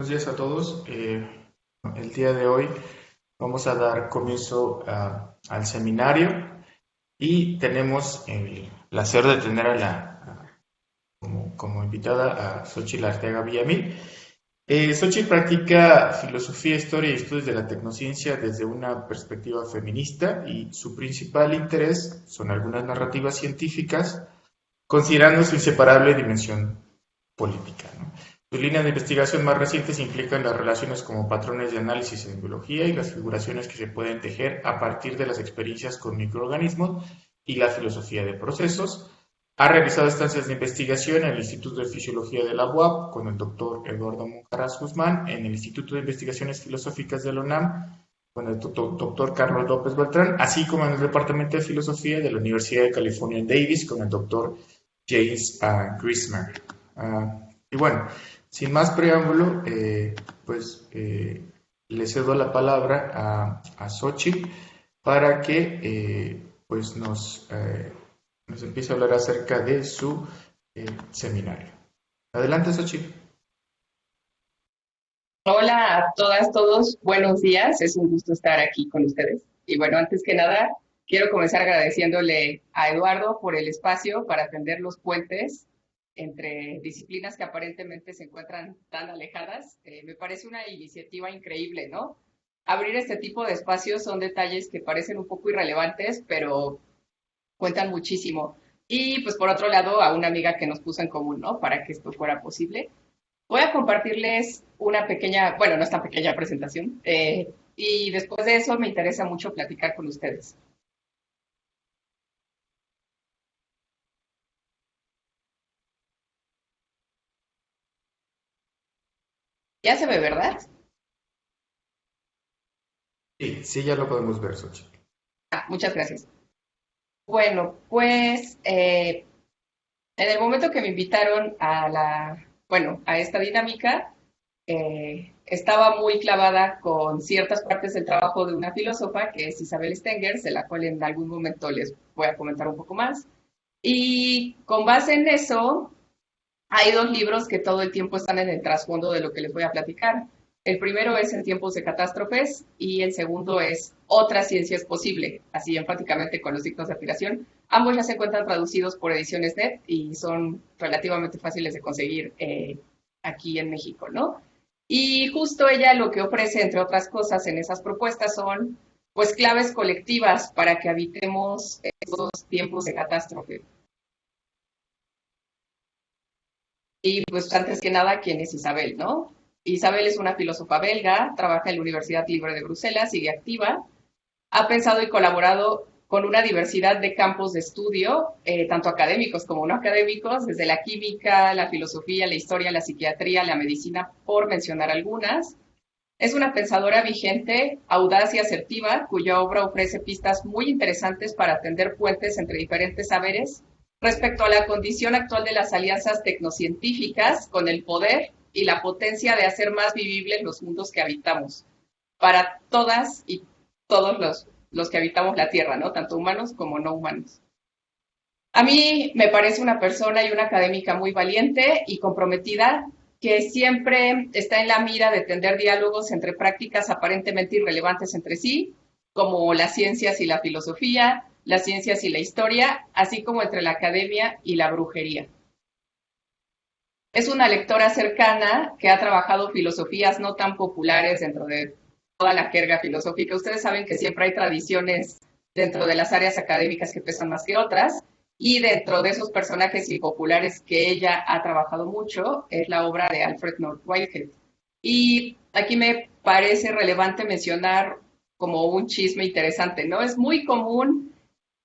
buenos días a todos. El día de hoy vamos a dar comienzo al seminario y tenemos el placer de tener como invitada a Xochitl Arteaga Villamil. Xochitl practica filosofía, historia y estudios de la tecnociencia desde una perspectiva feminista y su principal interés son algunas narrativas científicas, considerando su inseparable dimensión política, ¿no? Sus líneas de investigación más recientes implican las relaciones como patrones de análisis en biología y las figuraciones que se pueden tejer a partir de las experiencias con microorganismos y la filosofía de procesos. Ha realizado estancias de investigación en el Instituto de Fisiología de la UAP con el doctor Eduardo Monjaras Guzmán, en el Instituto de Investigaciones Filosóficas de la UNAM con el doctor Carlos López Beltrán, así como en el Departamento de Filosofía de la Universidad de California en Davis con el doctor James Grismer. Y bueno, sin más preámbulo, le cedo la palabra a Xochitl para que nos empiece a hablar acerca de su seminario. Adelante, Xochitl. Hola a todas, todos, buenos días, es un gusto estar aquí con ustedes. Y bueno, antes que nada, quiero comenzar agradeciéndole a Eduardo por el espacio para atender los puentes entre disciplinas que aparentemente se encuentran tan alejadas. Me parece una iniciativa increíble, ¿no? Abrir este tipo de espacios son detalles que parecen un poco irrelevantes, pero cuentan muchísimo. Y pues por otro lado, a una amiga que nos puso en común, ¿no? Para que esto fuera posible. Voy a compartirles una pequeña, bueno, no es tan pequeña presentación, y después de eso me interesa mucho platicar con ustedes. Ya se ve, ¿verdad? Sí, sí, ya lo podemos ver, Xochitl. Muchas gracias. Bueno, pues en el momento que me invitaron a esta dinámica, estaba muy clavada con ciertas partes del trabajo de una filósofa que es Isabel Stengers, de la cual en algún momento les voy a comentar un poco más. Y con base en eso, hay dos libros que todo el tiempo están en el trasfondo de lo que les voy a platicar. El primero es En tiempos de catástrofes y el segundo es Otra ciencia es posible, así enfáticamente con los signos de admiración. Ambos ya se encuentran traducidos por Ediciones Net y son relativamente fáciles de conseguir aquí en México, ¿no? Y justo ella lo que ofrece, entre otras cosas, en esas propuestas son pues claves colectivas para que habitemos estos tiempos de catástrofe. Y pues antes que nada, ¿quién es Isabel, no? Isabel es una filósofa belga, trabaja en la Universidad Libre de Bruselas, sigue activa, ha pensado y colaborado con una diversidad de campos de estudio, tanto académicos como no académicos, desde la química, la filosofía, la historia, la psiquiatría, la medicina, por mencionar algunas. Es una pensadora vigente, audaz y asertiva, cuya obra ofrece pistas muy interesantes para atender puentes entre diferentes saberes respecto a la condición actual de las alianzas tecnocientíficas con el poder y la potencia de hacer más vivibles los mundos que habitamos, para todas y todos los que habitamos la Tierra, ¿no? Tanto humanos como no humanos. A mí me parece una persona y una académica muy valiente y comprometida que siempre está en la mira de tender diálogos entre prácticas aparentemente irrelevantes entre sí, como las ciencias y la filosofía, las ciencias y la historia, así como entre la academia y la brujería. Es una lectora cercana que ha trabajado filosofías no tan populares dentro de toda la jerga filosófica. Ustedes saben que siempre hay tradiciones dentro de las áreas académicas que pesan más que otras, y dentro de esos personajes impopulares que ella ha trabajado mucho es la obra de Alfred North Whitehead. Y aquí me parece relevante mencionar como un chisme interesante, ¿no? Es muy común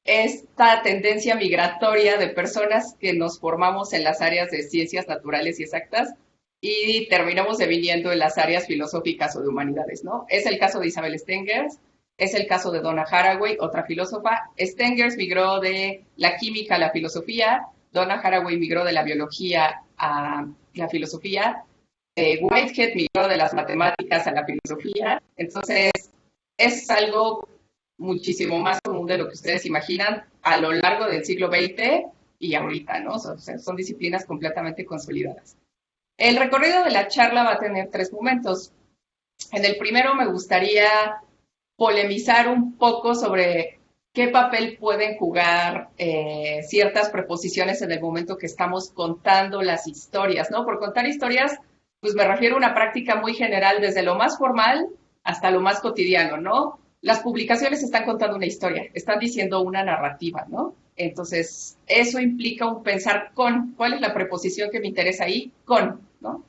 esta tendencia migratoria de personas que nos formamos en las áreas de ciencias naturales y exactas y terminamos deviniendo en las áreas filosóficas o de humanidades, ¿no? Es el caso de Isabel Stengers, es el caso de Donna Haraway, otra filósofa. Stengers migró de la química a la filosofía, Donna Haraway migró de la biología a la filosofía, Whitehead migró de las matemáticas a la filosofía. Entonces, es algo muchísimo más común de lo que ustedes imaginan a lo largo del siglo XX y ahorita, ¿no? Son disciplinas completamente consolidadas. El recorrido de la charla va a tener 3 momentos. En el primero me gustaría polemizar un poco sobre qué papel pueden jugar ciertas preposiciones en el momento que estamos contando las historias, ¿no? Por contar historias, pues me refiero a una práctica muy general, desde lo más formal hasta lo más cotidiano, ¿no? Las publicaciones están contando una historia, están diciendo una narrativa, ¿no? Entonces, eso implica un pensar con, ¿cuál es la preposición que me interesa ahí? Con, ¿no?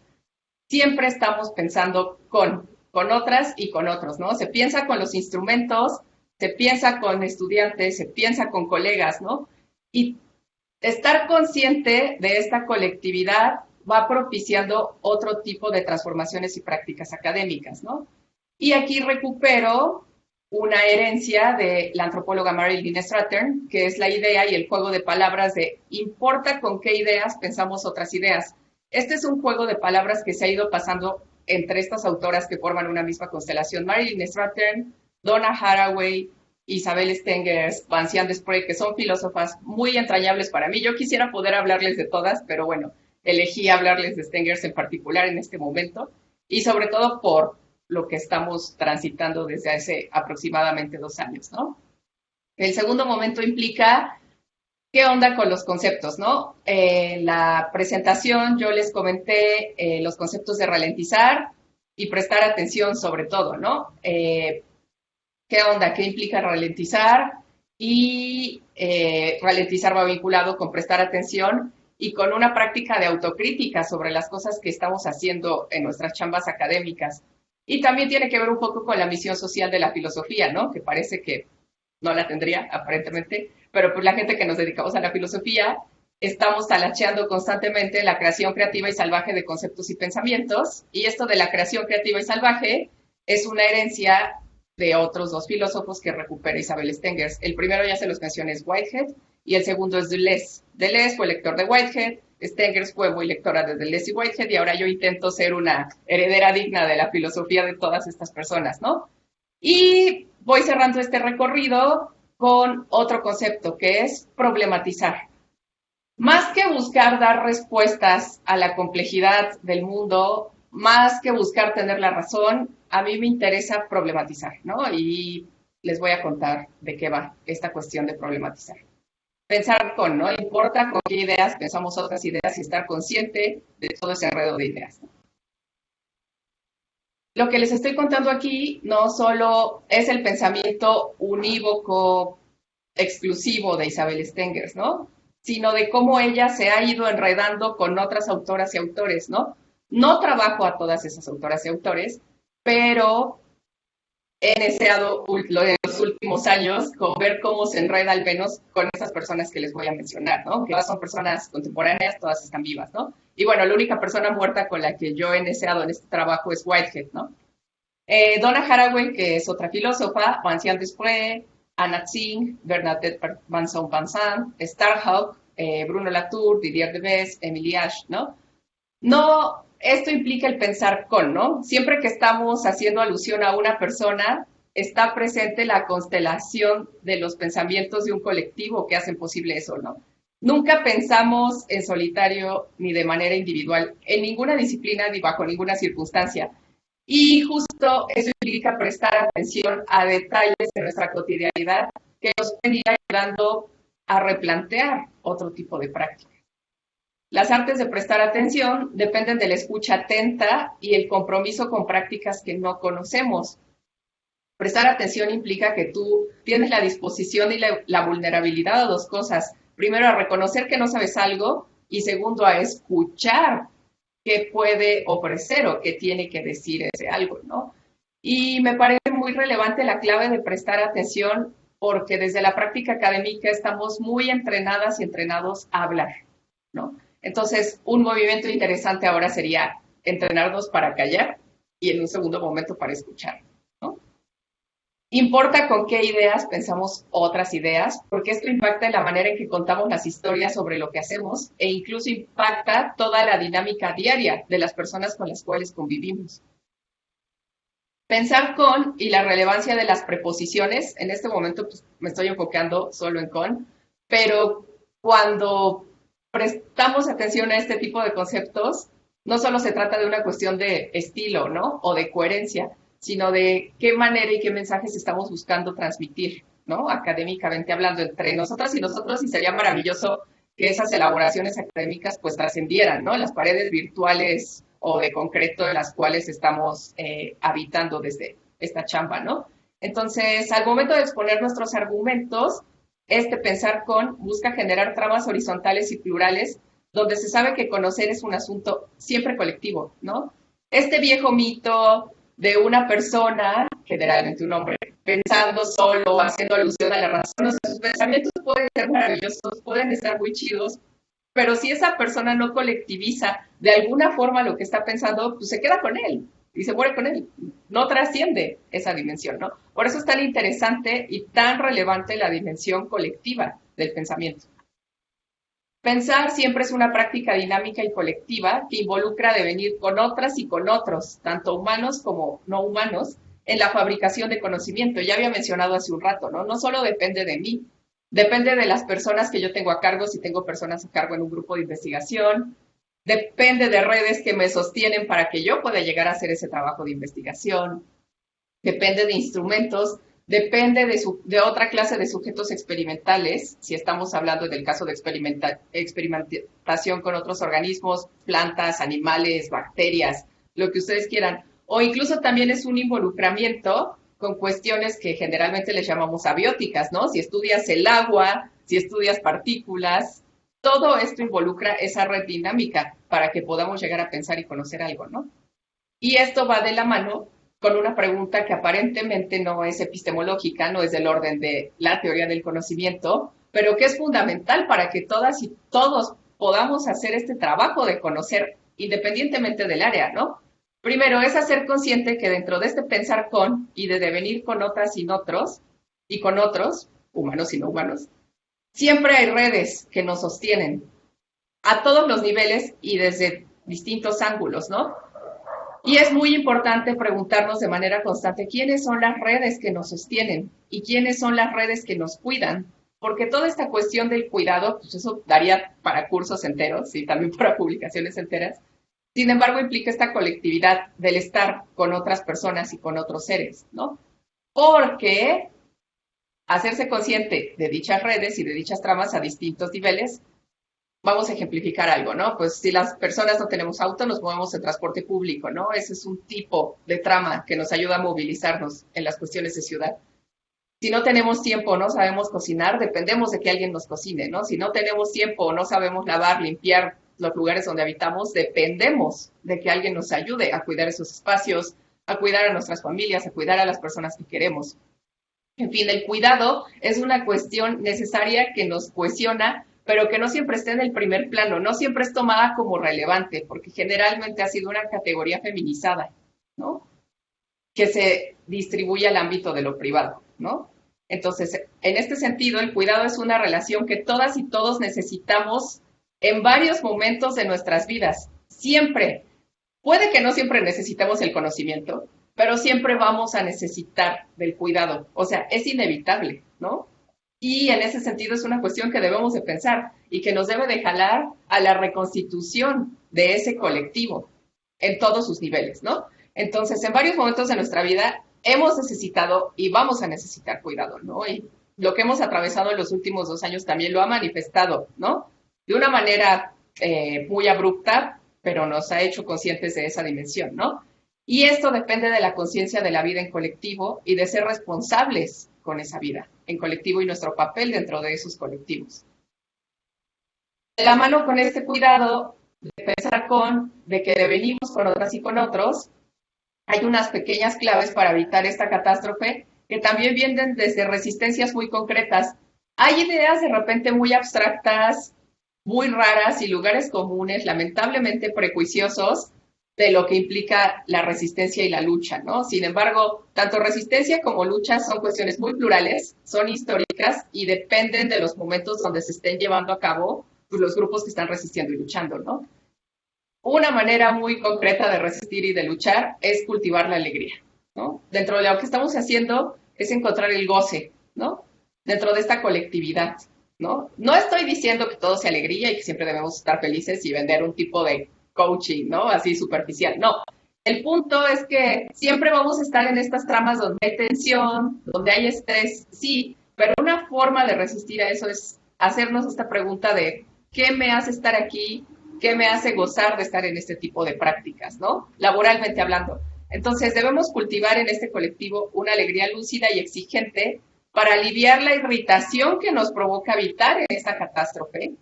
Siempre estamos pensando con otras y con otros, ¿no? Se piensa con los instrumentos, se piensa con estudiantes, se piensa con colegas, ¿no? Y estar consciente de esta colectividad va propiciando otro tipo de transformaciones y prácticas académicas, ¿no? Y aquí recupero una herencia de la antropóloga Marilyn Strathern, que es la idea y el juego de palabras de importa con qué ideas pensamos otras ideas. Este es un juego de palabras que se ha ido pasando entre estas autoras que forman una misma constelación. Marilyn Strathern, Donna Haraway, Isabel Stengers, Vinciane Desprez, que son filósofas muy entrañables para mí. Yo quisiera poder hablarles de todas, pero bueno, elegí hablarles de Stengers en particular en este momento, y sobre todo por lo que estamos transitando desde hace aproximadamente 2 años, ¿no? El segundo momento implica qué onda con los conceptos, ¿no? En la presentación yo les comenté los conceptos de ralentizar y prestar atención sobre todo, ¿no? ¿Qué onda? ¿Qué implica ralentizar? Y ralentizar va vinculado con prestar atención y con una práctica de autocrítica sobre las cosas que estamos haciendo en nuestras chambas académicas. Y también tiene que ver un poco con la misión social de la filosofía, ¿no? Que parece que no la tendría, aparentemente, pero pues la gente que nos dedicamos a la filosofía estamos talacheando constantemente la creación creativa y salvaje de conceptos y pensamientos, y esto de la creación creativa y salvaje es una herencia de otros 2 filósofos que recupera Isabel Stengers. El primero ya se los mencioné, es Whitehead, y el segundo es Deleuze. Deleuze fue lector de Whitehead, Stengers fue muy lectora de Deleuze y Whitehead, y ahora yo intento ser una heredera digna de la filosofía de todas estas personas, ¿no? Y voy cerrando este recorrido con otro concepto que es problematizar. Más que buscar dar respuestas a la complejidad del mundo, más que buscar tener la razón, a mí me interesa problematizar, ¿no? Y les voy a contar de qué va esta cuestión de problematizar. Pensar con, ¿no? Importa con qué ideas pensamos otras ideas y estar consciente de todo ese enredo de ideas. Lo que les estoy contando aquí no solo es el pensamiento unívoco exclusivo de Isabel Stengers, ¿no? Sino de cómo ella se ha ido enredando con otras autoras y autores, ¿no? No trabajo a todas esas autoras y autores, pero he deseado en los últimos años con ver cómo se enreda al menos con esas personas que les voy a mencionar, ¿no? Que todas son personas contemporáneas, todas están vivas, ¿no? Y bueno, la única persona muerta con la que yo he deseado en este trabajo es Whitehead, ¿no? Donna Haraway, que es otra filósofa, Vinciane Desprez, Anna Tsing, Bernadette Banson-Pansan, Starhawk, Bruno Latour, Didier Debes, Emily Ash, ¿no? No, esto implica el pensar con, ¿no? Siempre que estamos haciendo alusión a una persona, está presente la constelación de los pensamientos de un colectivo que hacen posible eso, ¿no? Nunca pensamos en solitario ni de manera individual, en ninguna disciplina ni bajo ninguna circunstancia. Y justo eso implica prestar atención a detalles de nuestra cotidianidad que nos pueden ir ayudando a replantear otro tipo de práctica. Las artes de prestar atención dependen de la escucha atenta y el compromiso con prácticas que no conocemos. Prestar atención implica que tú tienes la disposición y la vulnerabilidad a 2 cosas. Primero, a reconocer que no sabes algo y segundo, a escuchar qué puede ofrecer o qué tiene que decir ese algo, ¿no? Y me parece muy relevante la clave de prestar atención porque desde la práctica académica estamos muy entrenadas y entrenados a hablar, ¿no? Entonces, un movimiento interesante ahora sería entrenarnos para callar y en un segundo momento para escuchar, ¿no? Importa con qué ideas pensamos otras ideas, porque esto impacta en la manera en que contamos las historias sobre lo que hacemos e incluso impacta toda la dinámica diaria de las personas con las cuales convivimos. Pensar con y la relevancia de las preposiciones, en este momento pues, me estoy enfocando solo en con, pero cuando prestamos atención a este tipo de conceptos, no solo se trata de una cuestión de estilo, ¿no? O de coherencia, sino de qué manera y qué mensajes estamos buscando transmitir, ¿no? Académicamente hablando entre nosotras y nosotros, y sería maravilloso que esas elaboraciones académicas pues trascendieran, ¿no? Las paredes virtuales o de concreto en las cuales estamos habitando desde esta chamba, ¿no? Entonces, al momento de exponer nuestros argumentos, este pensar con busca generar tramas horizontales y plurales donde se sabe que conocer es un asunto siempre colectivo, ¿no? Este viejo mito de una persona, generalmente un hombre, pensando solo, haciendo alusión a la razón, o sea, sus pensamientos pueden ser maravillosos, pueden estar muy chidos, pero si esa persona no colectiviza de alguna forma lo que está pensando, pues se queda con él y se muere con él. No trasciende esa dimensión, ¿no? Por eso es tan interesante y tan relevante la dimensión colectiva del pensamiento. Pensar siempre es una práctica dinámica y colectiva que involucra devenir con otras y con otros, tanto humanos como no humanos, en la fabricación de conocimiento. Ya había mencionado hace un rato, ¿no? No solo depende de mí, depende de las personas que yo tengo a cargo, si tengo personas a cargo en un grupo de investigación, depende de redes que me sostienen para que yo pueda llegar a hacer ese trabajo de investigación, depende de instrumentos, depende de otra clase de sujetos experimentales, si estamos hablando del caso de experimentación con otros organismos, plantas, animales, bacterias, lo que ustedes quieran, o incluso también es un involucramiento con cuestiones que generalmente les llamamos abióticas, ¿no? Si estudias el agua, si estudias partículas, todo esto involucra esa red dinámica para que podamos llegar a pensar y conocer algo, ¿no? Y esto va de la mano con una pregunta que aparentemente no es epistemológica, no es del orden de la teoría del conocimiento, pero que es fundamental para que todas y todos podamos hacer este trabajo de conocer independientemente del área, ¿no? Primero es hacer consciente que dentro de este pensar con y de devenir con otras y con otros, humanos y no humanos, siempre hay redes que nos sostienen a todos los niveles y desde distintos ángulos, ¿no? Y es muy importante preguntarnos de manera constante quiénes son las redes que nos sostienen y quiénes son las redes que nos cuidan, porque toda esta cuestión del cuidado, pues eso daría para cursos enteros y también para publicaciones enteras. Sin embargo, implica esta colectividad del estar con otras personas y con otros seres, ¿no? Porque hacerse consciente de dichas redes y de dichas tramas a distintos niveles, vamos a ejemplificar algo, ¿no? Pues si las personas no tenemos auto, nos movemos en transporte público, ¿no? Ese es un tipo de trama que nos ayuda a movilizarnos en las cuestiones de ciudad. Si no tenemos tiempo, no sabemos cocinar, dependemos de que alguien nos cocine, ¿no? Si no tenemos tiempo, no sabemos lavar, limpiar los lugares donde habitamos, dependemos de que alguien nos ayude a cuidar esos espacios, a cuidar a nuestras familias, a cuidar a las personas que queremos. En fin, el cuidado es una cuestión necesaria que nos cohesiona, pero que no siempre está en el primer plano, no siempre es tomada como relevante, porque generalmente ha sido una categoría feminizada, ¿no? Que se distribuye al ámbito de lo privado, ¿no? Entonces, en este sentido, el cuidado es una relación que todas y todos necesitamos en varios momentos de nuestras vidas, siempre. Puede que no siempre necesitemos el conocimiento, pero siempre vamos a necesitar del cuidado, o sea, es inevitable, ¿no? Y en ese sentido es una cuestión que debemos de pensar y que nos debe de jalar a la reconstitución de ese colectivo en todos sus niveles, ¿no? Entonces, en varios momentos de nuestra vida hemos necesitado y vamos a necesitar cuidado, ¿no? Y lo que hemos atravesado en los últimos 2 años también lo ha manifestado, ¿no? De una manera muy abrupta, pero nos ha hecho conscientes de esa dimensión, ¿no? Y esto depende de la conciencia de la vida en colectivo y de ser responsables con esa vida en colectivo y nuestro papel dentro de esos colectivos. De la mano con este cuidado de pensar de que devenimos con otras y con otros, hay unas pequeñas claves para evitar esta catástrofe que también vienen desde resistencias muy concretas. Hay ideas de repente muy abstractas, muy raras y lugares comunes, lamentablemente prejuiciosos, de lo que implica la resistencia y la lucha, ¿no? Sin embargo, tanto resistencia como lucha son cuestiones muy plurales, son históricas y dependen de los momentos donde se estén llevando a cabo pues, los grupos que están resistiendo y luchando, ¿no? Una manera muy concreta de resistir y de luchar es cultivar la alegría, ¿no? Dentro de lo que estamos haciendo es encontrar el goce, ¿no? Dentro de esta colectividad, ¿no? No estoy diciendo que todo sea alegría y que siempre debemos estar felices y vender un tipo de coaching, ¿no? Así superficial. No. El punto es que siempre vamos a estar en estas tramas donde hay tensión, donde hay estrés, sí, pero una forma de resistir a eso es hacernos esta pregunta de ¿qué me hace estar aquí? ¿Qué me hace gozar de estar en este tipo de prácticas, ¿no? Laboralmente hablando. Entonces debemos cultivar en este colectivo una alegría lúcida y exigente para aliviar la irritación que nos provoca habitar en esta catástrofe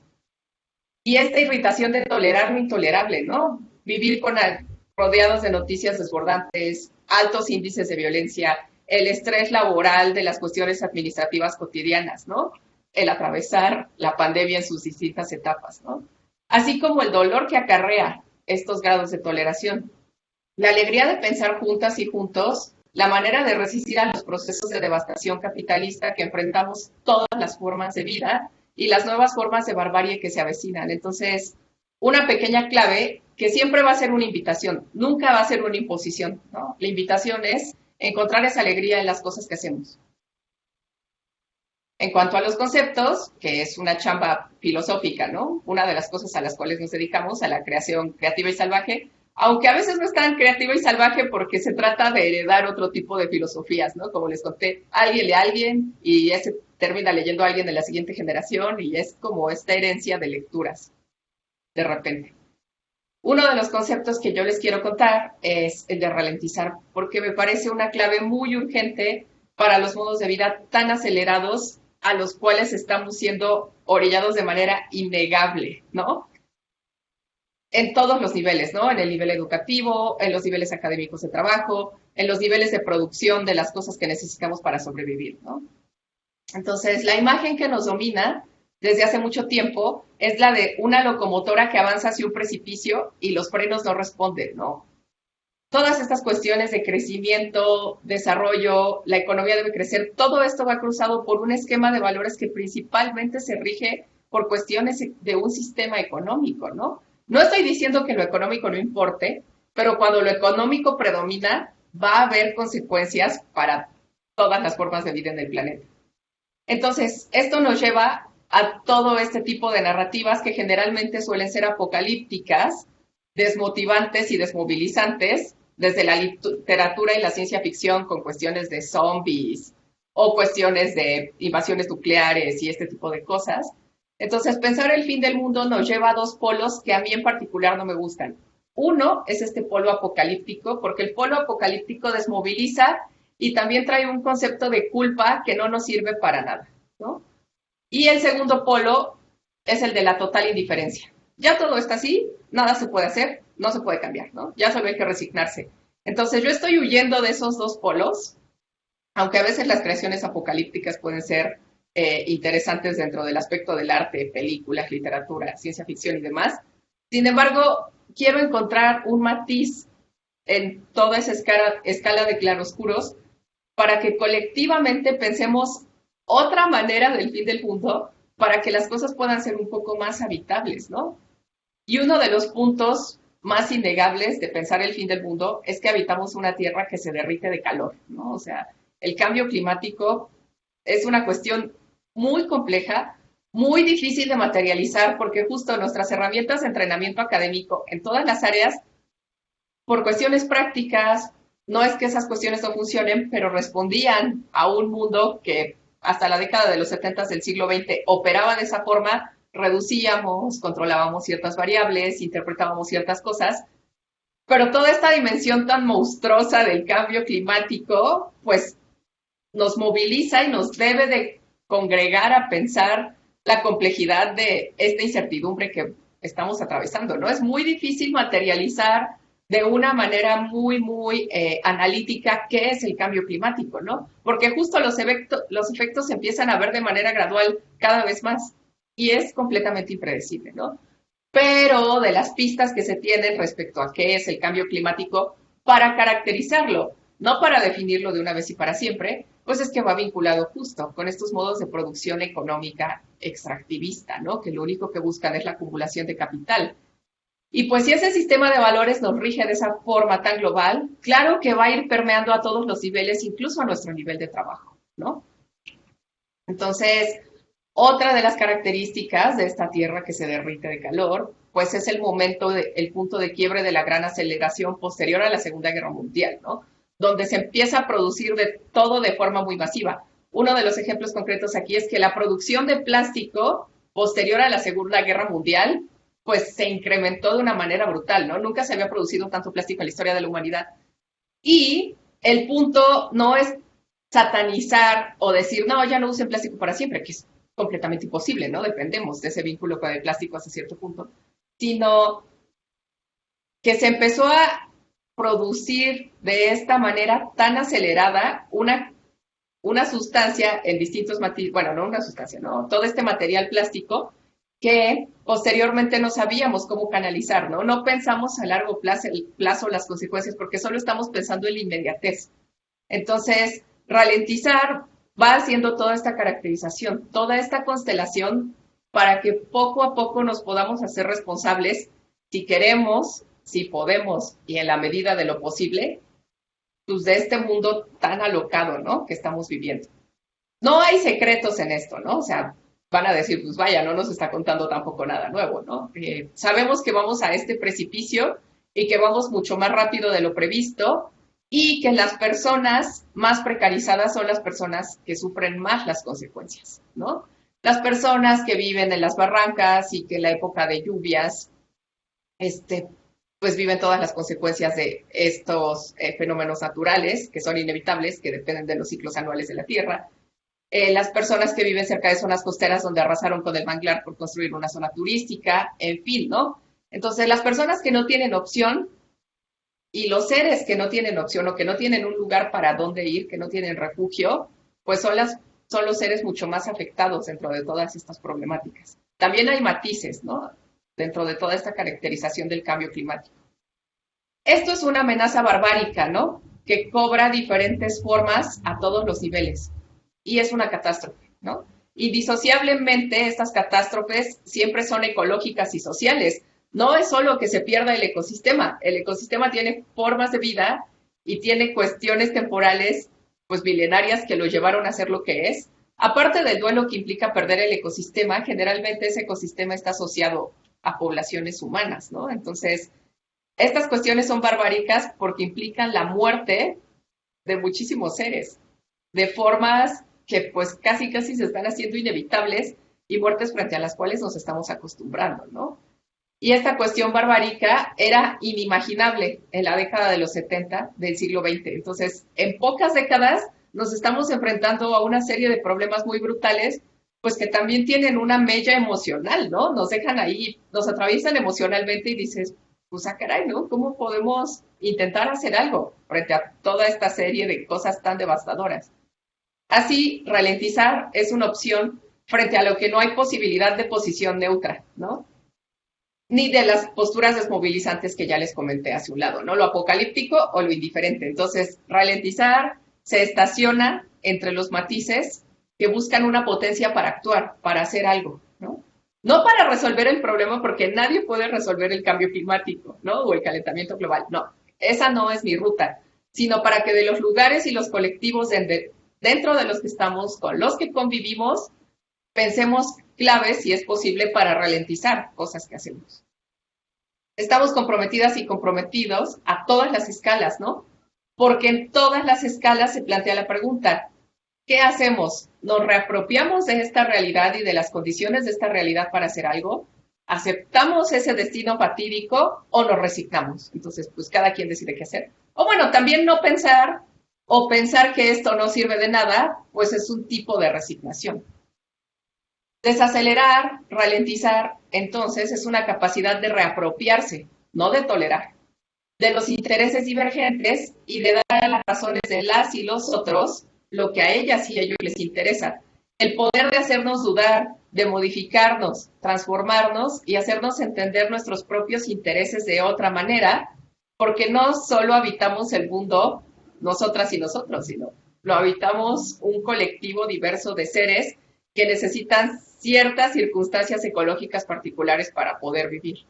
y esta irritación de tolerar lo intolerable, ¿no? Vivir rodeados de noticias desbordantes, altos índices de violencia, el estrés laboral de las cuestiones administrativas cotidianas, ¿no? El atravesar la pandemia en sus distintas etapas, ¿no? Así como el dolor que acarrea estos grados de toleración. La alegría de pensar juntas y juntos la manera de resistir a los procesos de devastación capitalista que enfrentamos todas las formas de vida y las nuevas formas de barbarie que se avecinan. Entonces, una pequeña clave que siempre va a ser una invitación, nunca va a ser una imposición, ¿no? La invitación es encontrar esa alegría en las cosas que hacemos. En cuanto a los conceptos, que es una chamba filosófica, ¿no? Una de las cosas a las cuales nos dedicamos, a la creación creativa y salvaje, aunque a veces no es tan creativa y salvaje porque se trata de heredar otro tipo de filosofías, ¿no? Como les conté, alguien lee a alguien y ese termina leyendo a alguien de la siguiente generación y es como esta herencia de lecturas, de repente. Uno de los conceptos que yo les quiero contar es el de ralentizar, porque me parece una clave muy urgente para los modos de vida tan acelerados a los cuales estamos siendo orillados de manera innegable, ¿no? En todos los niveles, ¿no? En el nivel educativo, en los niveles académicos de trabajo, en los niveles de producción de las cosas que necesitamos para sobrevivir, ¿no? Entonces, la imagen que nos domina desde hace mucho tiempo es la de una locomotora que avanza hacia un precipicio y los frenos no responden, ¿no? Todas estas cuestiones de crecimiento, desarrollo, la economía debe crecer, todo esto va cruzado por un esquema de valores que principalmente se rige por cuestiones de un sistema económico, ¿no? No estoy diciendo que lo económico no importe, pero cuando lo económico predomina, va a haber consecuencias para todas las formas de vida en el planeta. Entonces, esto nos lleva a todo este tipo de narrativas que generalmente suelen ser apocalípticas, desmotivantes y desmovilizantes, desde la literatura y la ciencia ficción con cuestiones de zombies o cuestiones de invasiones nucleares y este tipo de cosas. Entonces, pensar el fin del mundo nos lleva a dos polos que a mí en particular no me gustan. Uno es este polo apocalíptico, porque el polo apocalíptico desmoviliza y también trae un concepto de culpa que no nos sirve para nada, ¿no? Y el segundo polo es el de la total indiferencia. Ya todo está así, nada se puede hacer, no se puede cambiar, ¿no? Ya solo hay que resignarse. Entonces yo estoy huyendo de esos dos polos, aunque a veces las creaciones apocalípticas pueden ser interesantes dentro del aspecto del arte, películas, literatura, ciencia ficción y demás. Sin embargo, quiero encontrar un matiz en toda esa escala de claroscuros para que colectivamente pensemos otra manera del fin del mundo para que las cosas puedan ser un poco más habitables, ¿no? Y uno de los puntos más innegables de pensar el fin del mundo es que habitamos una tierra que se derrite de calor, ¿no? O sea, el cambio climático es una cuestión muy compleja, muy difícil de materializar, porque justo nuestras herramientas de entrenamiento académico en todas las áreas, por cuestiones prácticas, no es que esas cuestiones no funcionen, pero respondían a un mundo que hasta la década de los 70 del siglo XX operaba de esa forma, reducíamos, controlábamos ciertas variables, interpretábamos ciertas cosas, pero toda esta dimensión tan monstruosa del cambio climático, pues nos moviliza y nos debe de congregar a pensar la complejidad de esta incertidumbre que estamos atravesando, ¿no? Es muy difícil materializar de una manera muy analítica qué es el cambio climático, ¿no? Porque justo los efectos se empiezan a ver de manera gradual cada vez más y es completamente impredecible, ¿no? Pero de las pistas que se tienen respecto a qué es el cambio climático, para caracterizarlo, no para definirlo de una vez y para siempre, pues es que va vinculado justo con estos modos de producción económica extractivista, ¿no? Que lo único que buscan es la acumulación de capital. Y pues si ese sistema de valores nos rige de esa forma tan global, claro que va a ir permeando a todos los niveles, incluso a nuestro nivel de trabajo, ¿no? Entonces, otra de las características de esta tierra que se derrite de calor pues es el momento, el punto de quiebre de la gran aceleración posterior a la Segunda Guerra Mundial, ¿no? Donde se empieza a producir de todo de forma muy masiva. Uno de los ejemplos concretos aquí es que la producción de plástico posterior a la Segunda Guerra Mundial, pues se incrementó de una manera brutal, ¿no? Nunca se había producido tanto plástico en la historia de la humanidad. Y el punto no es satanizar o decir, no, ya no usen plástico para siempre, que es completamente imposible, ¿no? Dependemos de ese vínculo con el plástico hasta cierto punto, sino que se empezó a producir de esta manera tan acelerada una sustancia en distintos materiales, bueno, no una sustancia, ¿no? Todo este material plástico que posteriormente no sabíamos cómo canalizar, ¿no? No pensamos a largo plazo las consecuencias porque solo estamos pensando en la inmediatez. Entonces, ralentizar va haciendo toda esta caracterización, toda esta constelación para que poco a poco nos podamos hacer responsables si queremos, si podemos y en la medida de lo posible, pues de este mundo tan alocado, ¿no? Que estamos viviendo. No hay secretos en esto, ¿no? O sea, van a decir, pues vaya, no nos está contando tampoco nada nuevo, ¿no? Sabemos que vamos a este precipicio y que vamos mucho más rápido de lo previsto y que las personas más precarizadas son las personas que sufren más las consecuencias, ¿no? Las personas que viven en las barrancas y que en la época de lluvias, pues viven todas las consecuencias de estos fenómenos naturales que son inevitables, que dependen de los ciclos anuales de la Tierra. Las personas que viven cerca de zonas costeras donde arrasaron con el manglar por construir una zona turística, en fin, ¿no? Entonces, las personas que no tienen opción y los seres que no tienen opción o que no tienen un lugar para dónde ir, que no tienen refugio, pues son los seres mucho más afectados dentro de todas estas problemáticas. También hay matices, ¿no? Dentro de toda esta caracterización del cambio climático. Esto es una amenaza barbárica, ¿no? Que cobra diferentes formas a todos los niveles. Y es una catástrofe, ¿no? Indisociablemente, estas catástrofes siempre son ecológicas y sociales. No es solo que se pierda el ecosistema tiene formas de vida y tiene cuestiones temporales, pues milenarias, que lo llevaron a ser lo que es. Aparte del duelo que implica perder el ecosistema, generalmente ese ecosistema está asociado a poblaciones humanas, ¿no? Entonces, estas cuestiones son barbáricas porque implican la muerte de muchísimos seres, de formas que pues casi se están haciendo inevitables y muertes frente a las cuales nos estamos acostumbrando, ¿no? Y esta cuestión barbárica era inimaginable en la década de los 70 del siglo XX. Entonces, en pocas décadas nos estamos enfrentando a una serie de problemas muy brutales, pues que también tienen una mella emocional, ¿no? Nos dejan ahí, nos atraviesan emocionalmente y dices, pues a caray, ¿no? ¿Cómo podemos intentar hacer algo frente a toda esta serie de cosas tan devastadoras? Así, ralentizar es una opción frente a lo que no hay posibilidad de posición neutra, ¿no? Ni de las posturas desmovilizantes que ya les comenté hace un lado, ¿no? Lo apocalíptico o lo indiferente. Entonces, ralentizar se estaciona entre los matices que buscan una potencia para actuar, para hacer algo, ¿no? No para resolver el problema, porque nadie puede resolver el cambio climático, ¿no? O el calentamiento global. No, esa no es mi ruta, sino para que de los lugares y los colectivos dentro de los que estamos, con los que convivimos, pensemos claves, si es posible, para ralentizar cosas que hacemos. Estamos comprometidas y comprometidos a todas las escalas, ¿no? Porque en todas las escalas se plantea la pregunta, ¿qué hacemos? ¿Nos reapropiamos de esta realidad y de las condiciones de esta realidad para hacer algo? ¿Aceptamos ese destino fatídico o nos resignamos? Entonces, pues cada quien decide qué hacer. O bueno, también no pensar o pensar que esto no sirve de nada, pues es un tipo de resignación. Desacelerar, ralentizar, entonces, es una capacidad de reapropiarse, no de tolerar, de los intereses divergentes y de dar a las razones de las y los otros lo que a ellas y a ellos les interesa. El poder de hacernos dudar, de modificarnos, transformarnos y hacernos entender nuestros propios intereses de otra manera, porque no solo habitamos el mundo, nosotras y nosotros, sino lo habitamos un colectivo diverso de seres que necesitan ciertas circunstancias ecológicas particulares para poder vivir.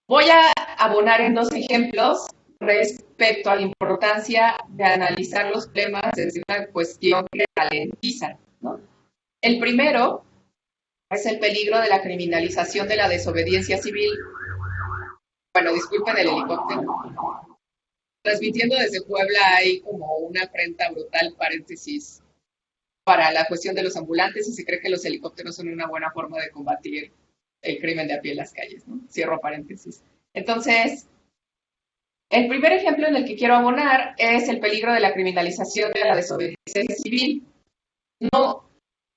Voy a abonar en dos ejemplos respecto a la importancia de analizar los problemas desde una cuestión que ralentiza, ¿no? El primero es el peligro de la criminalización de la desobediencia civil. Bueno, disculpen el helicóptero. Transmitiendo desde Puebla hay como una afrenta brutal, paréntesis, para la cuestión de los ambulantes y se cree que los helicópteros son una buena forma de combatir el crimen de a pie en las calles, ¿no? Cierro paréntesis. Entonces, el primer ejemplo en el que quiero abonar es el peligro de la criminalización de la desobediencia civil, no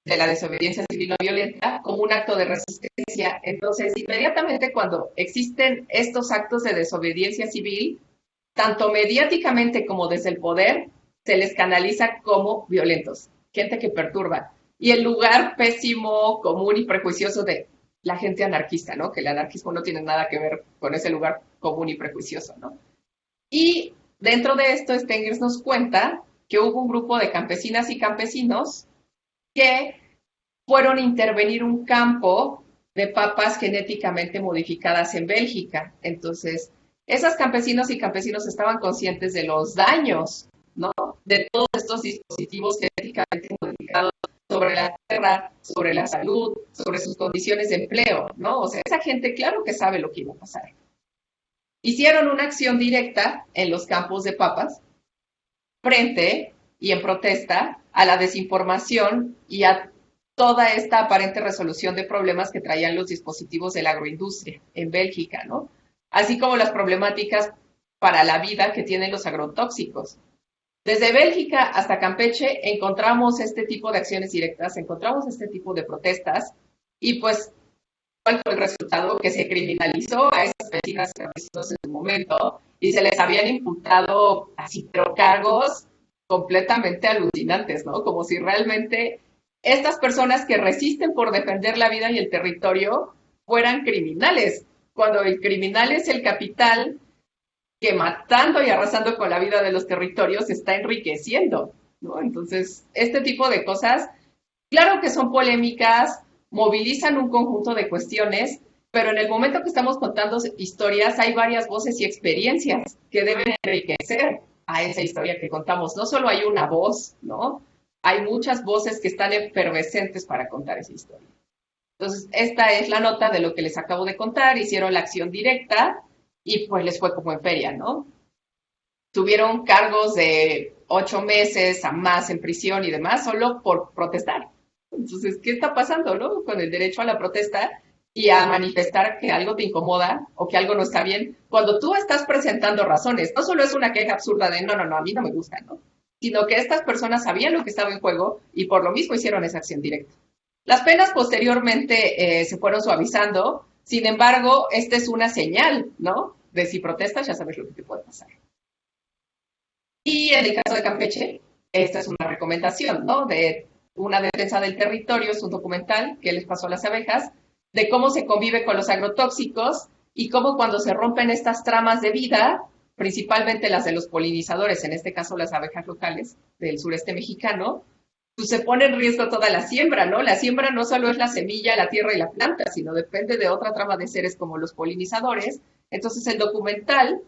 de la desobediencia civil no violenta, como un acto de resistencia. Entonces, inmediatamente cuando existen estos actos de desobediencia civil, tanto mediáticamente como desde el poder, se les canaliza como violentos, gente que perturba. Y el lugar pésimo, común y prejuicioso de la gente anarquista, ¿no? Que el anarquismo no tiene nada que ver con ese lugar común y prejuicioso, ¿no? Y dentro de esto, Stengers nos cuenta que hubo un grupo de campesinas y campesinos que fueron a intervenir un campo de papas genéticamente modificadas en Bélgica. Entonces, esos campesinos y campesinos estaban conscientes de los daños, ¿no? De todos estos dispositivos genéticamente modificados sobre la tierra, sobre la salud, sobre sus condiciones de empleo, ¿no? O sea, esa gente claro que sabe lo que iba a pasar. Hicieron una acción directa en los campos de papas frente y en protesta a la desinformación y a toda esta aparente resolución de problemas que traían los dispositivos de la agroindustria en Bélgica, ¿no? Así como las problemáticas para la vida que tienen los agrotóxicos. Desde Bélgica hasta Campeche encontramos este tipo de acciones directas, encontramos este tipo de protestas y pues, ¿cuál fue el resultado? Que se criminalizó a esas vecinas en su momento y se les habían imputado así, pero cargos completamente alucinantes, ¿no? Como si realmente estas personas que resisten por defender la vida y el territorio fueran criminales, cuando el criminal es el capital que matando y arrasando con la vida de los territorios se está enriqueciendo, ¿no? Entonces, este tipo de cosas, claro que son polémicas, movilizan un conjunto de cuestiones, pero en el momento que estamos contando historias hay varias voces y experiencias que deben enriquecer a esa historia que contamos. No solo hay una voz, ¿no? Hay muchas voces que están efervescentes para contar esa historia. Entonces, esta es la nota de lo que les acabo de contar. Hicieron la acción directa y pues les fue como en feria, ¿no? Tuvieron cargos de 8 meses a más en prisión y demás solo por protestar. Entonces, ¿qué está pasando, no? Con el derecho a la protesta y a manifestar que algo te incomoda o que algo no está bien, cuando tú estás presentando razones. No solo es una queja absurda de no, a mí no me gusta, ¿no? Sino que estas personas sabían lo que estaba en juego y por lo mismo hicieron esa acción directa. Las penas posteriormente se fueron suavizando, sin embargo, esta es una señal, ¿no? De si protestas, ya sabes lo que te puede pasar. Y en el caso de Campeche, esta es una recomendación, ¿no? De una defensa del territorio, es un documental que les pasó a las abejas, de cómo se convive con los agrotóxicos y cómo cuando se rompen estas tramas de vida, principalmente las de los polinizadores, en este caso las abejas locales del sureste mexicano, pues se pone en riesgo toda la siembra, ¿no? La siembra no solo es la semilla, la tierra y la planta, sino depende de otra trama de seres como los polinizadores. Entonces el documental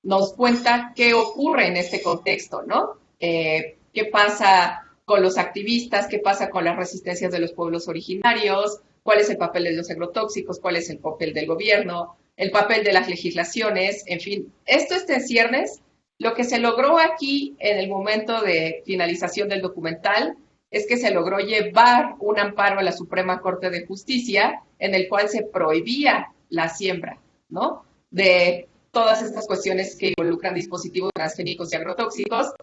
nos cuenta qué ocurre en este contexto, ¿no? Qué pasa con los activistas, qué pasa con las resistencias de los pueblos originarios, cuál es el papel de los agrotóxicos, cuál es el papel del gobierno, el papel de las legislaciones, en fin. Esto está en ciernes. Lo que se logró aquí en el momento de finalización del documental es que se logró llevar un amparo a la Suprema Corte de Justicia en el cual se prohibía la siembra, ¿no? De todas estas cuestiones que involucran dispositivos transgénicos y agrotóxicos.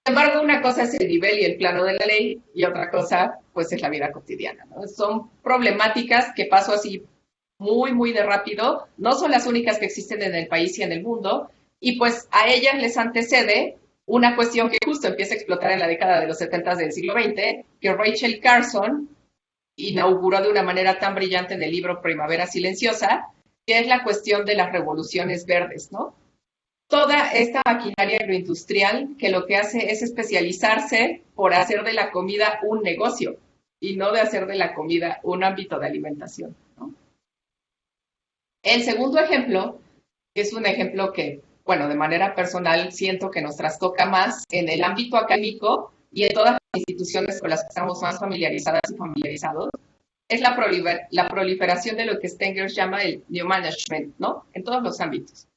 Sin embargo, una cosa es el nivel y el plano de la ley y otra cosa, pues, es la vida cotidiana, ¿no? Son problemáticas que paso así muy de rápido, no son las únicas que existen en el país y en el mundo, y pues a ellas les antecede una cuestión que justo empieza a explotar en la década de los 70 del siglo XX, que Rachel Carson inauguró de una manera tan brillante en el libro Primavera Silenciosa, que es la cuestión de las revoluciones verdes, ¿no? Toda esta maquinaria agroindustrial que lo que hace es especializarse por hacer de la comida un negocio y no de hacer de la comida un ámbito de alimentación, ¿no? El segundo ejemplo es un ejemplo que, bueno, de manera personal siento que nos trastoca más en el ámbito académico y en todas las instituciones con las que estamos más familiarizadas y familiarizados. es la proliferación de lo que Stenger llama el New Management, ¿no? En todos los ámbitos.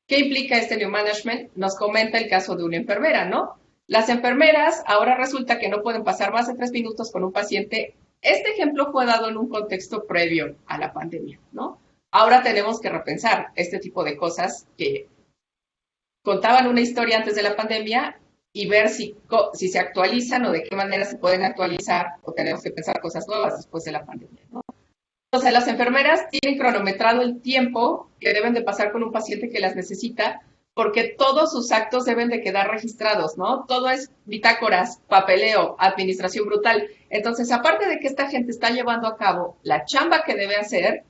¿Qué implica este New Management? Nos comenta el caso de una enfermera, ¿no? Las enfermeras ahora resulta que no pueden pasar más de 3 minutos con un paciente. Este ejemplo fue dado en un contexto previo a la pandemia, ¿no? Ahora tenemos que repensar este tipo de cosas que contaban una historia antes de la pandemia y ver si se actualizan o de qué manera se pueden actualizar o tenemos que pensar cosas nuevas después de la pandemia, ¿no? Entonces, las enfermeras tienen cronometrado el tiempo que deben de pasar con un paciente que las necesita, porque todos sus actos deben de quedar registrados, ¿no? Todo es bitácoras, papeleo, administración brutal. Entonces, aparte de que esta gente está llevando a cabo la chamba que debe hacer,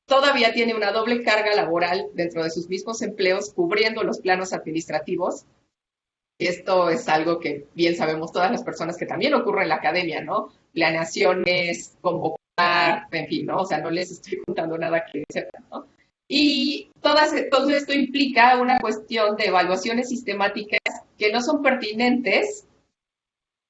todavía tiene una doble carga laboral dentro de sus mismos empleos, cubriendo los planos administrativos. Esto es algo que bien sabemos todas las personas que también ocurre en la academia, ¿no? Planeaciones, convocar, en fin, ¿no? O sea, no les estoy contando nada que sepan, ¿no? Y todo esto implica una cuestión de evaluaciones sistemáticas que no son pertinentes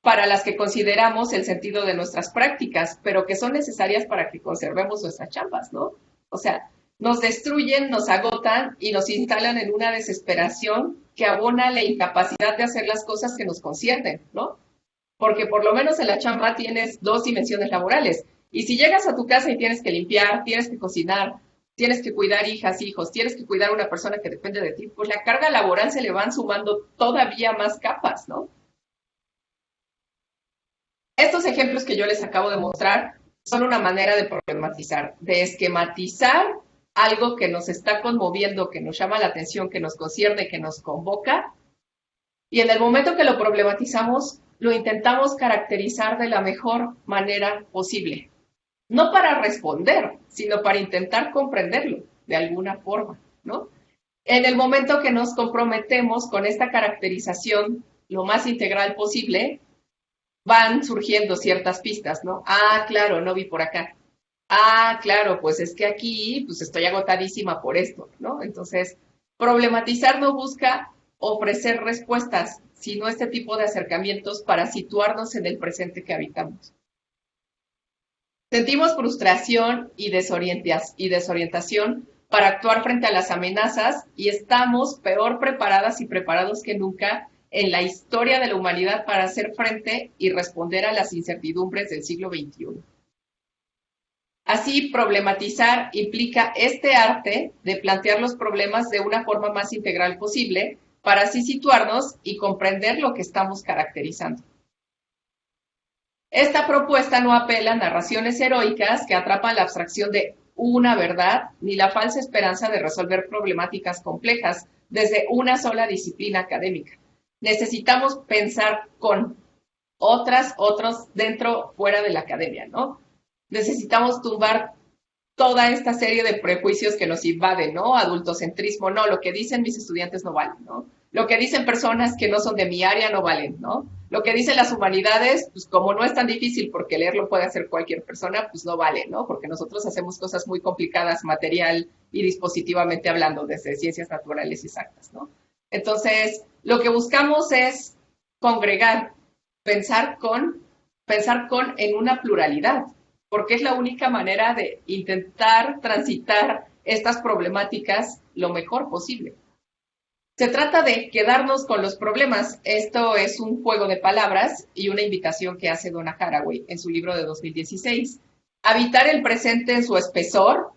para las que consideramos el sentido de nuestras prácticas, pero que son necesarias para que conservemos nuestras chambas, ¿no? O sea, nos destruyen, nos agotan y nos instalan en una desesperación que abona la incapacidad de hacer las cosas que nos conciernen, ¿no? Porque por lo menos en la chamba tienes 2 dimensiones laborales. Y si llegas a tu casa y tienes que limpiar, tienes que cocinar, tienes que cuidar hijas, hijos, tienes que cuidar a una persona que depende de ti, pues la carga laboral se le van sumando todavía más capas, ¿no? Estos ejemplos que yo les acabo de mostrar son una manera de problematizar, de esquematizar algo que nos está conmoviendo, que nos llama la atención, que nos concierne, que nos convoca, y en el momento que lo problematizamos, lo intentamos caracterizar de la mejor manera posible. No para responder, sino para intentar comprenderlo de alguna forma, ¿no? En el momento que nos comprometemos con esta caracterización lo más integral posible, van surgiendo ciertas pistas, ¿no? Ah, claro, no vi por acá. Ah, claro, pues es que aquí pues estoy agotadísima por esto, ¿no? Entonces, problematizar no busca ofrecer respuestas, sino este tipo de acercamientos para situarnos en el presente que habitamos. Sentimos frustración y desorientación para actuar frente a las amenazas y estamos peor preparadas y preparados que nunca en la historia de la humanidad para hacer frente y responder a las incertidumbres del siglo XXI. Así, problematizar implica este arte de plantear los problemas de una forma más integral posible para así situarnos y comprender lo que estamos caracterizando. Esta propuesta no apela a narraciones heroicas que atrapan la abstracción de una verdad ni la falsa esperanza de resolver problemáticas complejas desde una sola disciplina académica. Necesitamos pensar con otros dentro, fuera de la academia, ¿no? Necesitamos tumbar toda esta serie de prejuicios que nos invaden, ¿no? Adultocentrismo, no, lo que dicen mis estudiantes no vale, ¿no? Lo que dicen personas que no son de mi área no valen, ¿no? Lo que dicen las humanidades, pues como no es tan difícil porque leerlo puede hacer cualquier persona, pues no vale, ¿no? Porque nosotros hacemos cosas muy complicadas material y dispositivamente hablando, desde ciencias naturales exactas, ¿no? Entonces, lo que buscamos es congregar, pensar con en una pluralidad, porque es la única manera de intentar transitar estas problemáticas lo mejor posible. Se trata de quedarnos con los problemas. Esto es un juego de palabras y una invitación que hace Donna Haraway en su libro de 2016. Habitar el presente en su espesor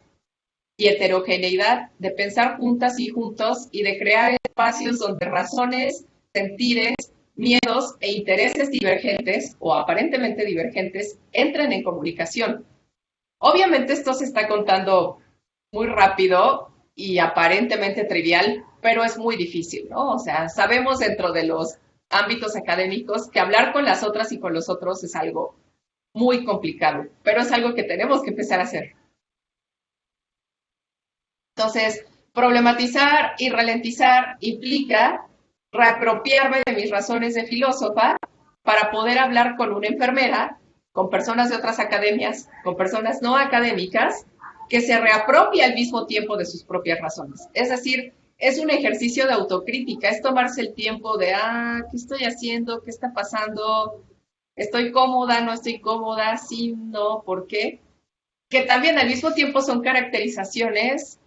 y heterogeneidad, de pensar juntas y juntos y de crear espacios donde razones, sentires, miedos e intereses divergentes o aparentemente divergentes entren en comunicación. Obviamente esto se está contando muy rápido y aparentemente trivial, pero es muy difícil, ¿no? O sea, sabemos dentro de los ámbitos académicos que hablar con las otras y con los otros es algo muy complicado, pero es algo que tenemos que empezar a hacer. Entonces, problematizar y ralentizar implica reapropiarme de mis razones de filósofa para poder hablar con una enfermera, con personas de otras academias, con personas no académicas, que se reapropia al mismo tiempo de sus propias razones. Es decir, es un ejercicio de autocrítica, es tomarse el tiempo de, ¿qué estoy haciendo? ¿Qué está pasando? ¿Estoy cómoda? ¿No estoy cómoda? ¿Sí? ¿No? ¿Por qué? que también al mismo tiempo son caracterizaciones,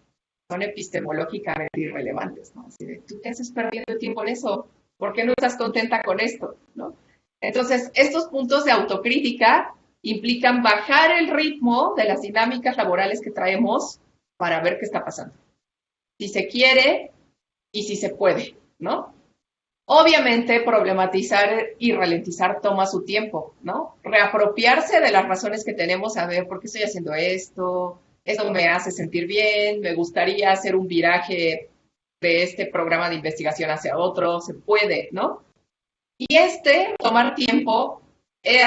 son epistemológicamente irrelevantes, ¿no? Así de, ¿tú qué haces perdiendo el tiempo en eso? ¿Por qué no estás contenta con esto? ¿No? Entonces, estos puntos de autocrítica implican bajar el ritmo de las dinámicas laborales que traemos para ver qué está pasando. Si se quiere y si se puede, ¿no? Obviamente, problematizar y ralentizar toma su tiempo, ¿no? Reapropiarse de las razones que tenemos, a ver, ¿por qué estoy haciendo esto? Esto me hace sentir bien, me gustaría hacer un viraje de este programa de investigación hacia otro, se puede, ¿no? Y tomar tiempo,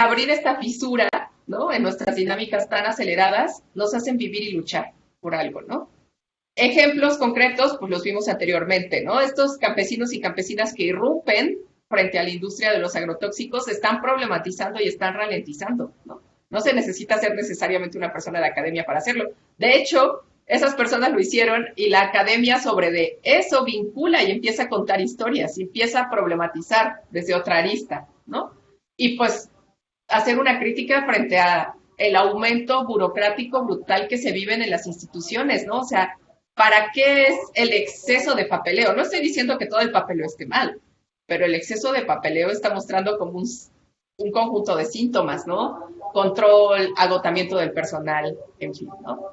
abrir esta fisura, ¿no? En nuestras dinámicas tan aceleradas, nos hacen vivir y luchar por algo, ¿no? Ejemplos concretos, pues los vimos anteriormente, ¿no? Estos campesinos y campesinas que irrumpen frente a la industria de los agrotóxicos están problematizando y están ralentizando, ¿no? No se necesita ser necesariamente una persona de academia para hacerlo. De hecho, esas personas lo hicieron y la academia sobre de eso vincula y empieza a contar historias, y empieza a problematizar desde otra arista, ¿no? Y pues hacer una crítica frente a el aumento burocrático brutal que se vive en las instituciones, ¿no? O sea, ¿para qué es el exceso de papeleo? No estoy diciendo que todo el papeleo esté mal, pero el exceso de papeleo está mostrando como un conjunto de síntomas, ¿no? Control, agotamiento del personal, en fin, ¿no?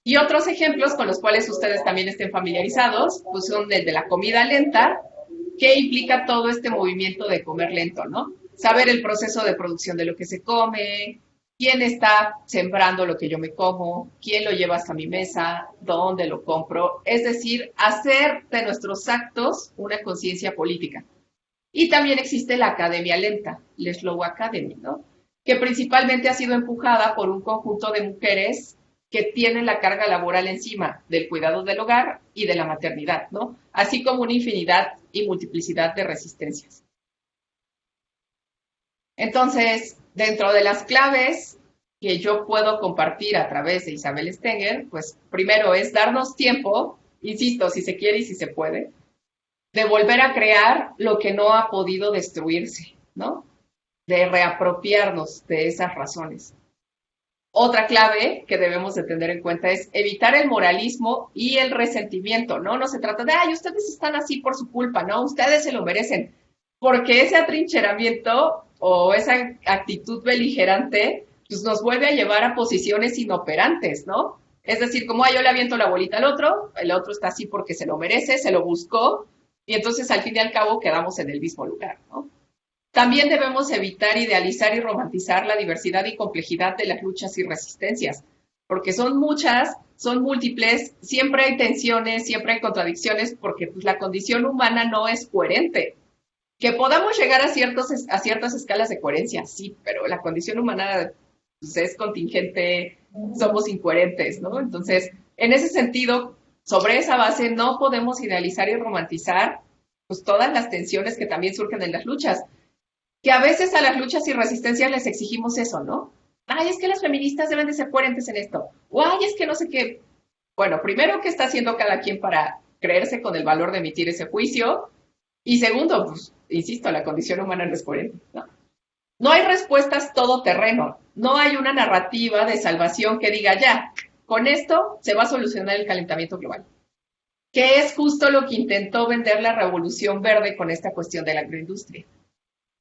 Y otros ejemplos con los cuales ustedes también estén familiarizados, pues son el de la comida lenta, que implica todo este movimiento de comer lento, ¿no? Saber el proceso de producción de lo que se come, quién está sembrando lo que yo me como, quién lo lleva hasta mi mesa, dónde lo compro, es decir, hacer de nuestros actos una conciencia política. Y también existe la academia lenta, la Slow Academy, ¿no? Que principalmente ha sido empujada por un conjunto de mujeres que tienen la carga laboral encima del cuidado del hogar y de la maternidad, ¿no? Así como una infinidad y multiplicidad de resistencias. Entonces, dentro de las claves que yo puedo compartir a través de Isabel Stenger, pues primero es darnos tiempo, insisto, si se quiere y si se puede, de volver a crear lo que no ha podido destruirse, ¿no? De reapropiarnos de esas razones. Otra clave que debemos de tener en cuenta es evitar el moralismo y el resentimiento, ¿no? No se trata de, ay, ustedes están así por su culpa, ¿no? Ustedes se lo merecen. Porque ese atrincheramiento o esa actitud beligerante, pues nos vuelve a llevar a posiciones inoperantes, ¿no? Es decir, como, ay, yo le aviento la bolita al otro, el otro está así porque se lo merece, se lo buscó, y entonces al fin y al cabo quedamos en el mismo lugar, ¿no? También debemos evitar idealizar y romantizar la diversidad y complejidad de las luchas y resistencias, porque son muchas, son múltiples, siempre hay tensiones, siempre hay contradicciones, porque pues, la condición humana no es coherente. Que podamos llegar a ciertas escalas de coherencia, sí, pero la condición humana pues, es contingente, somos incoherentes, ¿no? Entonces, en ese sentido, sobre esa base no podemos idealizar y romantizar pues, todas las tensiones que también surgen en las luchas. Que a veces a las luchas y resistencias les exigimos eso, ¿no? Ay, es que las feministas deben de ser coherentes en esto. O ay, es que no sé qué. Bueno, primero, ¿qué está haciendo cada quien para creerse con el valor de emitir ese juicio? Y segundo, pues, insisto, la condición humana no es coherente, ¿no? No hay respuestas todoterreno. No hay una narrativa de salvación que diga, ya, con esto se va a solucionar el calentamiento global. Que es justo lo que intentó vender la Revolución Verde con esta cuestión de la agroindustria.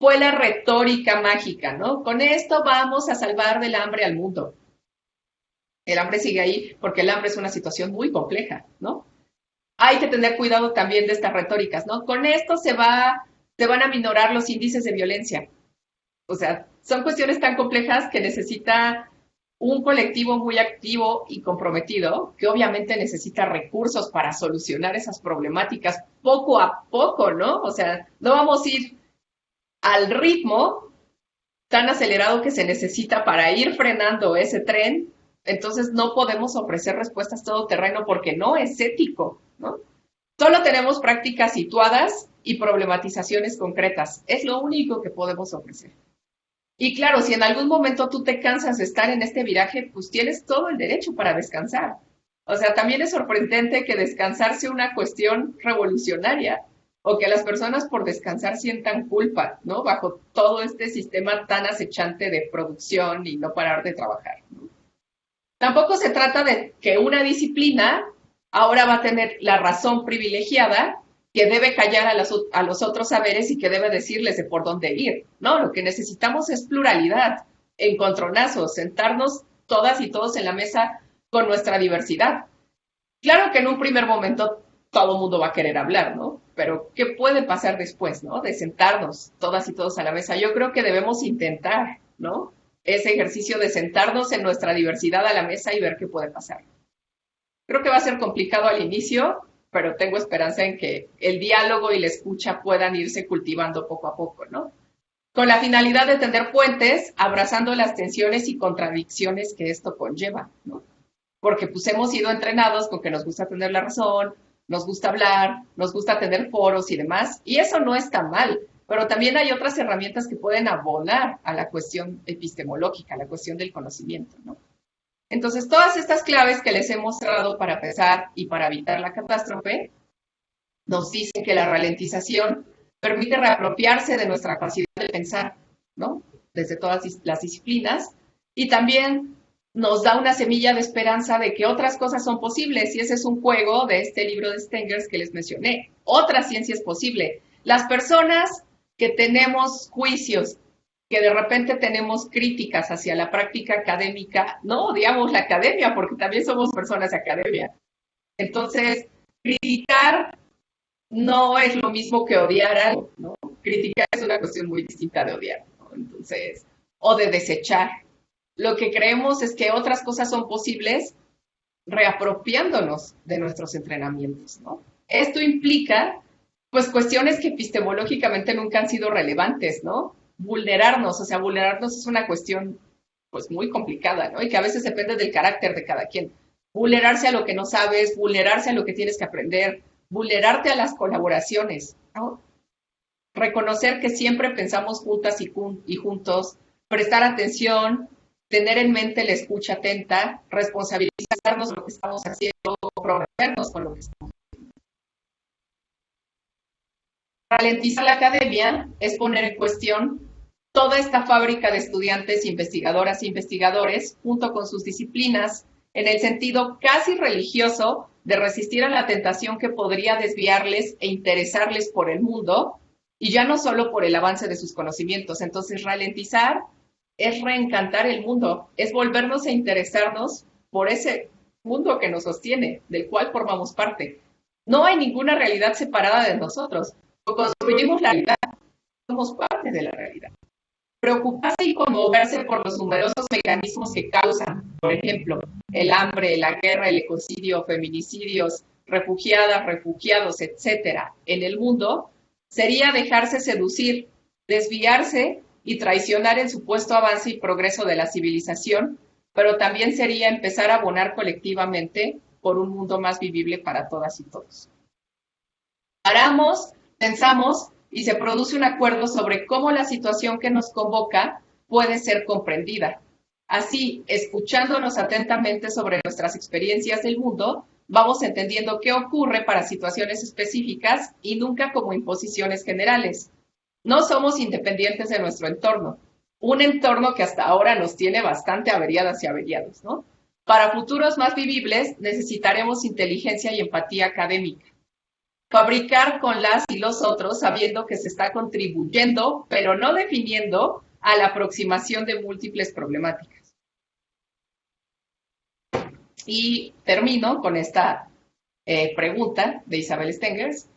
Fue la retórica mágica, ¿no? Con esto vamos a salvar del hambre al mundo. El hambre sigue ahí porque el hambre es una situación muy compleja, ¿no? Hay que tener cuidado también de estas retóricas, ¿no? Con esto se van a minorar los índices de violencia. O sea, son cuestiones tan complejas que necesita un colectivo muy activo y comprometido, que obviamente necesita recursos para solucionar esas problemáticas poco a poco, ¿no? O sea, no vamos a ir al ritmo tan acelerado que se necesita para ir frenando ese tren, entonces no podemos ofrecer respuestas todoterreno porque no es ético, ¿no? Solo tenemos prácticas situadas y problematizaciones concretas. Es lo único que podemos ofrecer. Y claro, si en algún momento tú te cansas de estar en este viraje, pues tienes todo el derecho para descansar. O sea, también es sorprendente que descansar sea una cuestión revolucionaria o que las personas por descansar sientan culpa, ¿no? Bajo todo este sistema tan acechante de producción y no parar de trabajar, ¿no? Tampoco se trata de que una disciplina ahora va a tener la razón privilegiada que debe callar a los otros saberes y que debe decirles de por dónde ir. No, lo que necesitamos es pluralidad, encontronazos, sentarnos todas y todos en la mesa con nuestra diversidad. Claro que en un primer momento todo el mundo va a querer hablar, ¿no? Pero ¿qué puede pasar después, ¿no? De sentarnos todas y todos a la mesa. Yo creo que debemos intentar, ¿no? Ese ejercicio de sentarnos en nuestra diversidad a la mesa y ver qué puede pasar. Creo que va a ser complicado al inicio, pero tengo esperanza en que el diálogo y la escucha puedan irse cultivando poco a poco, ¿no? Con la finalidad de tender puentes, abrazando las tensiones y contradicciones que esto conlleva, ¿no? Porque pues hemos sido entrenados con que nos gusta tener la razón, nos gusta hablar, nos gusta tener foros y demás, y eso no está mal, pero también hay otras herramientas que pueden abonar a la cuestión epistemológica, a la cuestión del conocimiento, ¿no? Entonces, todas estas claves que les he mostrado para pensar y para evitar la catástrofe, nos dicen que la ralentización permite reapropiarse de nuestra capacidad de pensar, ¿no? Desde todas las disciplinas, y también nos da una semilla de esperanza de que otras cosas son posibles, y ese es un juego de este libro de Stengers que les mencioné. Otra ciencia es posible. Las personas que tenemos juicios, que de repente tenemos críticas hacia la práctica académica, no odiamos la academia, porque también somos personas de academia. Entonces, criticar no es lo mismo que odiar algo, ¿no? Criticar es una cuestión muy distinta de odiar, ¿no? Entonces, o de desechar. Lo que creemos es que otras cosas son posibles reapropiándonos de nuestros entrenamientos, ¿no? Esto implica, pues, cuestiones que epistemológicamente nunca han sido relevantes, ¿no? Vulnerarnos, o sea, vulnerarnos es una cuestión, pues, muy complicada, ¿no? Y que a veces depende del carácter de cada quien. Vulnerarse a lo que no sabes, vulnerarse a lo que tienes que aprender, vulnerarte a las colaboraciones, ¿no? Reconocer que siempre pensamos juntas y juntos, prestar atención, tener en mente la escucha atenta, responsabilizarnos de lo que estamos haciendo, comprometernos con lo que estamos haciendo. Ralentizar la academia es poner en cuestión toda esta fábrica de estudiantes, investigadoras e investigadores, junto con sus disciplinas, en el sentido casi religioso de resistir a la tentación que podría desviarles e interesarles por el mundo, y ya no solo por el avance de sus conocimientos. Entonces, ralentizar es reencantar el mundo, es volvernos a interesarnos por ese mundo que nos sostiene, del cual formamos parte. No hay ninguna realidad separada de nosotros. Construimos la realidad, somos parte de la realidad. Preocuparse y conmoverse por los numerosos mecanismos que causan, por ejemplo, el hambre, la guerra, el ecocidio, feminicidios, refugiadas, refugiados, etcétera, en el mundo, sería dejarse seducir, desviarse y traicionar el supuesto avance y progreso de la civilización, pero también sería empezar a abonar colectivamente por un mundo más vivible para todas y todos. Paramos, pensamos y se produce un acuerdo sobre cómo la situación que nos convoca puede ser comprendida. Así, escuchándonos atentamente sobre nuestras experiencias del mundo, vamos entendiendo qué ocurre para situaciones específicas y nunca como imposiciones generales. No somos independientes de nuestro entorno, un entorno que hasta ahora nos tiene bastante averiadas y averiados, ¿no? Para futuros más vivibles necesitaremos inteligencia y empatía académica. Fabricar con las y los otros sabiendo que se está contribuyendo, pero no definiendo, a la aproximación de múltiples problemáticas. Y termino con esta pregunta de Isabel Stengers,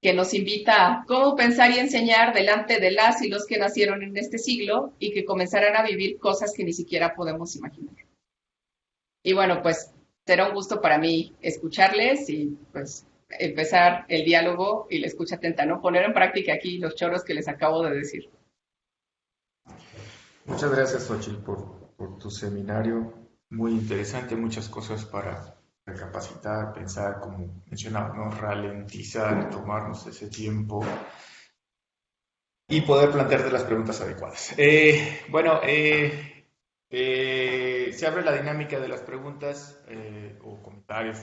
que nos invita a cómo pensar y enseñar delante de las y los que nacieron en este siglo y que comenzarán a vivir cosas que ni siquiera podemos imaginar. Y bueno, pues será un gusto para mí escucharles y pues empezar el diálogo y la escucha atenta, ¿no? Poner en práctica aquí los choros que les acabo de decir. Muchas gracias, Xochitl, por tu seminario. Muy interesante, muchas cosas para recapacitar, pensar, como mencionaba, ¿no? Ralentizar, tomarnos ese tiempo y poder plantearte las preguntas adecuadas. Se abre la dinámica de las preguntas o comentarios.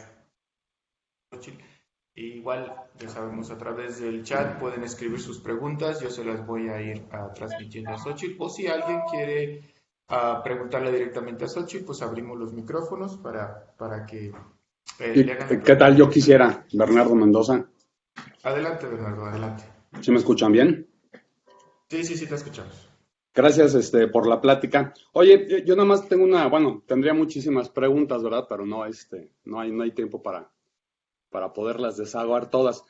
Igual, ya sabemos, a través del chat pueden escribir sus preguntas, yo se las voy a ir transmitiendo a Xochitl, o si alguien quiere a preguntarle directamente a Xochitl, pues abrimos los micrófonos para que ¿Y le hagan la qué tal? pregunta. Yo quisiera, Bernardo Mendoza. Adelante, Bernardo, adelante. ¿Sí me escuchan bien? Sí, sí, sí, te escuchamos. Gracias, por la plática. Oye, yo nada más tengo tendría muchísimas preguntas, ¿verdad? Pero no hay tiempo para poderlas desahogar todas.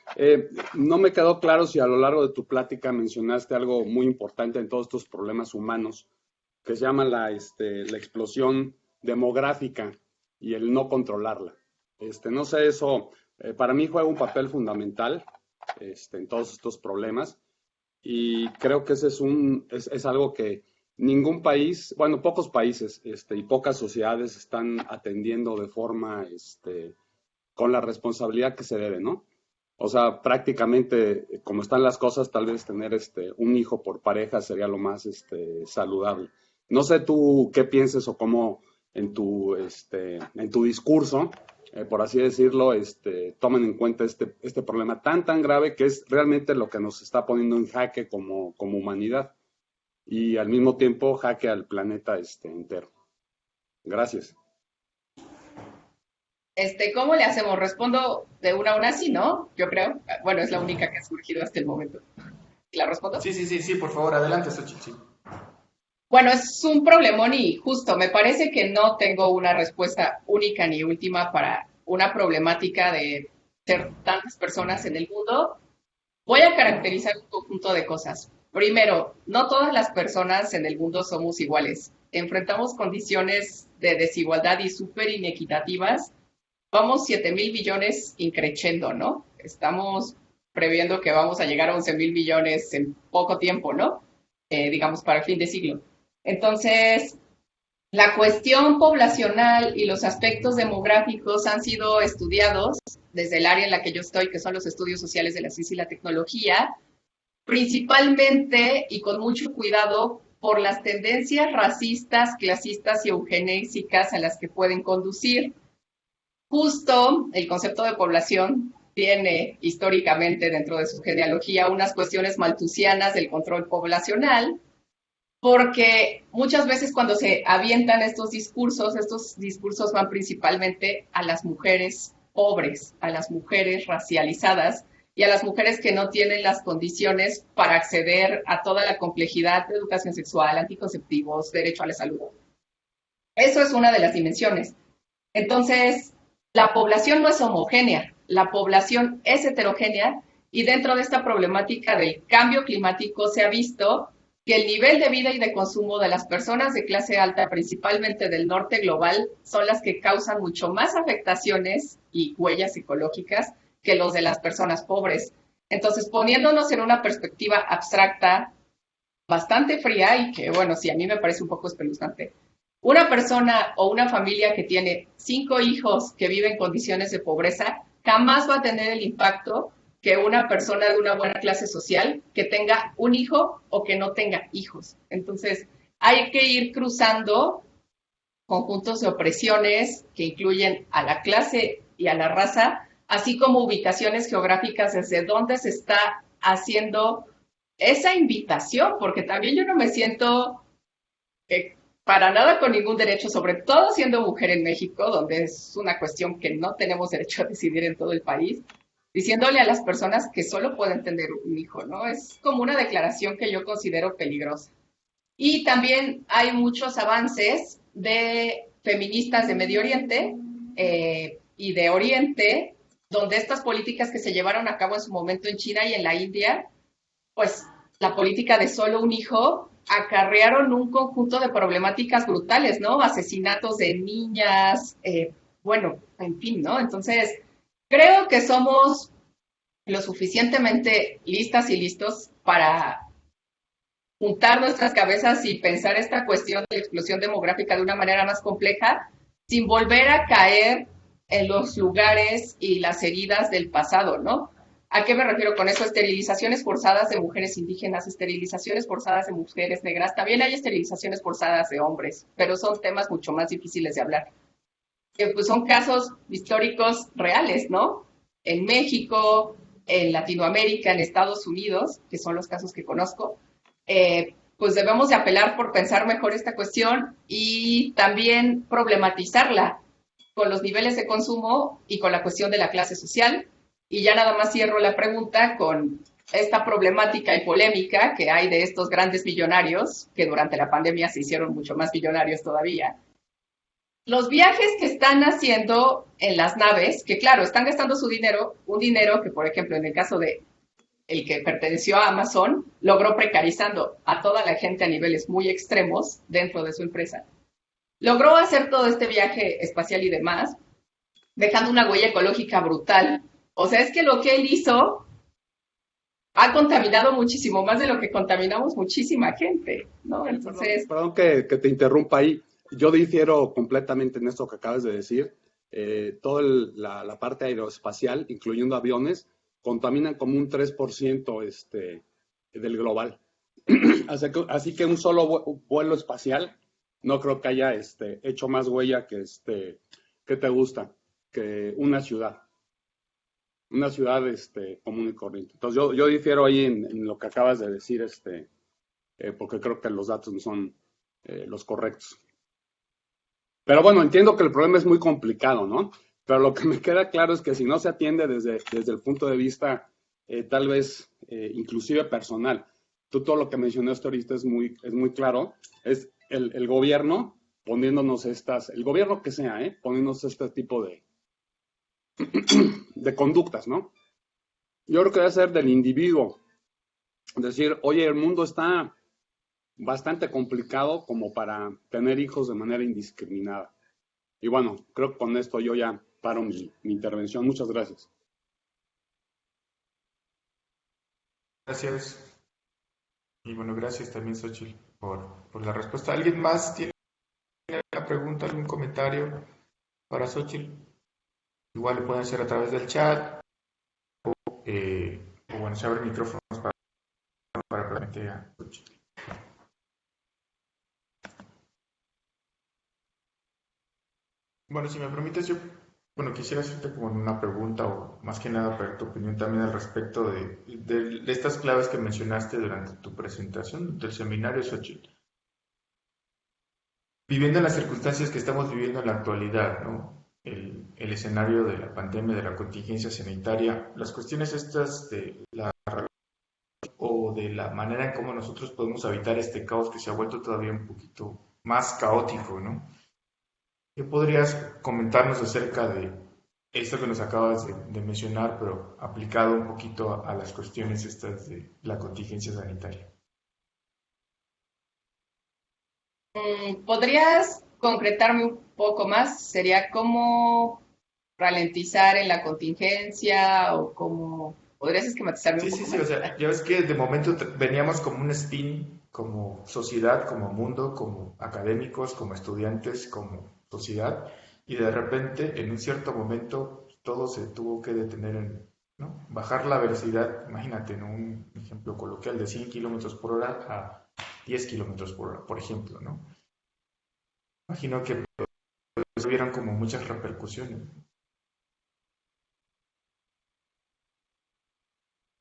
No me quedó claro si a lo largo de tu plática mencionaste algo muy importante en todos estos problemas humanos, que se llama la explosión demográfica y el no controlarla. No sé, eso para mí juega un papel fundamental en todos estos problemas. Y creo que ese es algo que ningún país, bueno, pocos países y pocas sociedades están atendiendo de forma, con la responsabilidad que se debe, ¿no? O sea, prácticamente, como están las cosas, tal vez tener un hijo por pareja sería lo más saludable. No sé tú qué pienses o cómo en tu discurso, por así decirlo, tomen en cuenta este problema tan grave que es realmente lo que nos está poniendo en jaque como humanidad y al mismo tiempo jaque al planeta entero. Gracias. ¿Cómo le hacemos? Respondo de una a una, sí, ¿no? Yo creo. Bueno, es la única que ha surgido hasta el momento. ¿La respondo? Sí, sí, sí, sí, por favor, adelante, Xochitl, sí. Bueno, es un problemón y justo, me parece que no tengo una respuesta única ni última para una problemática de ser tantas personas en el mundo. Voy a caracterizar un conjunto de cosas. Primero, no todas las personas en el mundo somos iguales. Enfrentamos condiciones de desigualdad y súper inequitativas. Vamos 7.000 billones increciendo, ¿no? Estamos previendo que vamos a llegar a 11.000 billones en poco tiempo, ¿no? Digamos, para el fin de siglo. Entonces, la cuestión poblacional y los aspectos demográficos han sido estudiados desde el área en la que yo estoy, que son los estudios sociales de la ciencia y la tecnología, principalmente y con mucho cuidado por las tendencias racistas, clasistas y eugenésicas a las que pueden conducir. Justo el concepto de población tiene históricamente dentro de su genealogía unas cuestiones malthusianas del control poblacional, porque muchas veces cuando se avientan estos discursos van principalmente a las mujeres pobres, a las mujeres racializadas y a las mujeres que no tienen las condiciones para acceder a toda la complejidad de educación sexual, anticonceptivos, derecho a la salud. Eso es una de las dimensiones. Entonces, la población no es homogénea, la población es heterogénea y dentro de esta problemática del cambio climático se ha visto que el nivel de vida y de consumo de las personas de clase alta, principalmente del norte global, son las que causan mucho más afectaciones y huellas ecológicas que los de las personas pobres. Entonces, poniéndonos en una perspectiva abstracta, bastante fría y que, bueno, sí, a mí me parece un poco espeluznante. Una persona o una familia que tiene 5 hijos que viven en condiciones de pobreza jamás va a tener el impacto que una persona de una buena clase social que tenga un hijo o que no tenga hijos. Entonces, hay que ir cruzando conjuntos de opresiones que incluyen a la clase y a la raza, así como ubicaciones geográficas desde donde se está haciendo esa invitación, porque también yo no me siento para nada con ningún derecho, sobre todo siendo mujer en México, donde es una cuestión que no tenemos derecho a decidir en todo el país, diciéndole a las personas que solo pueden tener un hijo, ¿no? Es como una declaración que yo considero peligrosa. Y también hay muchos avances de feministas de Medio Oriente y de Oriente, donde estas políticas que se llevaron a cabo en su momento en China y en la India, pues la política de solo un hijo acarrearon un conjunto de problemáticas brutales, ¿no? Asesinatos de niñas, bueno, en fin, ¿no? Entonces, creo que somos lo suficientemente listas y listos para juntar nuestras cabezas y pensar esta cuestión de la explosión demográfica de una manera más compleja, sin volver a caer en los lugares y las heridas del pasado, ¿no? ¿A qué me refiero con eso? Esterilizaciones forzadas de mujeres indígenas, esterilizaciones forzadas de mujeres negras. También hay esterilizaciones forzadas de hombres, pero son temas mucho más difíciles de hablar. Pues son casos históricos reales, ¿no? En México, en Latinoamérica, en Estados Unidos, que son los casos que conozco, pues debemos de apelar por pensar mejor esta cuestión y también problematizarla con los niveles de consumo y con la cuestión de la clase social. Y ya nada más cierro la pregunta con esta problemática y polémica que hay de estos grandes millonarios, que durante la pandemia se hicieron mucho más millonarios todavía. Los viajes que están haciendo en las naves, que claro, están gastando su dinero, un dinero que, por ejemplo, en el caso de el que perteneció a Amazon, logró precarizando a toda la gente a niveles muy extremos dentro de su empresa. Logró hacer todo este viaje espacial y demás, dejando una huella ecológica brutal. O sea, es que lo que él hizo ha contaminado muchísimo más de lo que contaminamos muchísima gente, ¿no? Entonces... Perdón que te interrumpa ahí. Yo difiero completamente en esto que acabas de decir. Toda la parte aeroespacial, incluyendo aviones, contaminan como un 3% del global. Así que un solo vuelo espacial no creo que haya hecho más huella que te gusta, que una ciudad común y corriente. Entonces yo difiero ahí en lo que acabas de decir, porque creo que los datos no son los correctos. Pero bueno, entiendo que el problema es muy complicado, ¿no? Pero lo que me queda claro es que si no se atiende desde el punto de vista tal vez inclusive personal, todo lo que mencionaste ahorita es muy claro, es el gobierno poniéndonos el gobierno que sea, poniéndonos este tipo de conductas, ¿no? Yo creo que debe ser del individuo, decir, oye, el mundo está bastante complicado como para tener hijos de manera indiscriminada. Y bueno, creo que con esto yo ya paro mi intervención. Muchas gracias. Gracias. Y bueno, gracias también, Xochitl, por la respuesta. ¿Alguien más tiene una pregunta, algún comentario para Xochitl? Igual lo pueden hacer a través del chat o bueno, se abren micrófonos para preguntar a Xochitl. Bueno, si me permites, yo quisiera hacerte como una pregunta o más que nada para tu opinión también al respecto de estas claves que mencionaste durante tu presentación del seminario, Xochitl. Viviendo en las circunstancias que estamos viviendo en la actualidad, ¿no? El escenario de la pandemia, de la contingencia sanitaria, las cuestiones estas de la o de la manera en cómo nosotros podemos evitar este caos que se ha vuelto todavía un poquito más caótico, ¿no? ¿Qué podrías comentarnos acerca de esto que nos acabas de mencionar, pero aplicado un poquito a las cuestiones estas de la contingencia sanitaria? ¿Podrías concretarme un poco más? ¿Sería cómo ralentizar en la contingencia o cómo... ¿Podrías esquematizarme un poco Sí, más? o sea, ya ves que de momento veníamos como un spin, como sociedad, como mundo, como académicos, como estudiantes, como sociedad, y de repente, en un cierto momento, todo se tuvo que detener ¿no? Bajar la velocidad, imagínate, en un ejemplo coloquial, de 100 kilómetros por hora a 10 kilómetros por hora, por ejemplo, ¿no? Imagino que pues, hubieran como muchas repercusiones.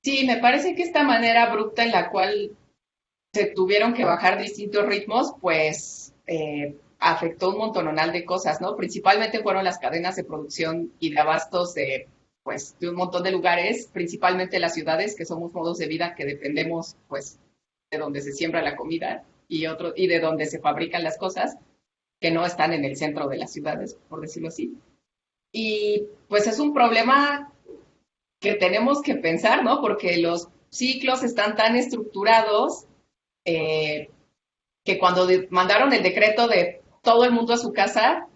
Sí, me parece que esta manera abrupta en la cual se tuvieron que bajar distintos ritmos, pues afectó un montonal de cosas, ¿no? Principalmente fueron las cadenas de producción y de abastos pues, de un montón de lugares, principalmente las ciudades, que somos modos de vida que dependemos, pues, de donde se siembra la comida y de donde se fabrican las cosas, que no están en el centro de las ciudades, por decirlo así. Y pues es un problema que tenemos que pensar, ¿no? Porque los ciclos están tan estructurados que cuando mandaron el decreto de todo el mundo a su casa,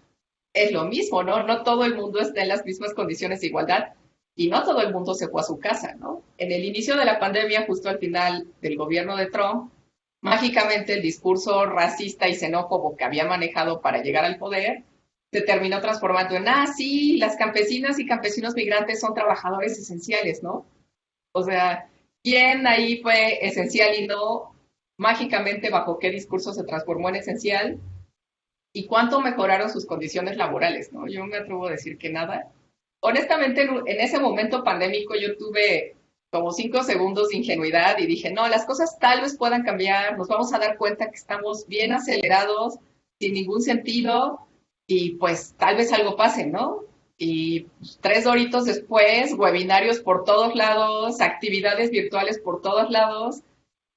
es lo mismo, ¿no? No todo el mundo está en las mismas condiciones de igualdad y no todo el mundo se fue a su casa, ¿no? En el inicio de la pandemia, justo al final del gobierno de Trump, mágicamente el discurso racista y xenófobo que había manejado para llegar al poder se terminó transformando en, sí, las campesinas y campesinos migrantes son trabajadores esenciales, ¿no? O sea, ¿quién ahí fue esencial y no? Mágicamente, ¿bajo qué discurso se transformó en esencial? ¿Y cuánto mejoraron sus condiciones laborales, no? Yo me atrevo a decir que nada. Honestamente, en ese momento pandémico yo tuve como 5 segundos de ingenuidad y dije, no, las cosas tal vez puedan cambiar, nos vamos a dar cuenta que estamos bien acelerados, sin ningún sentido, y pues tal vez algo pase, ¿no? Y 3 doritos después, webinarios por todos lados, actividades virtuales por todos lados.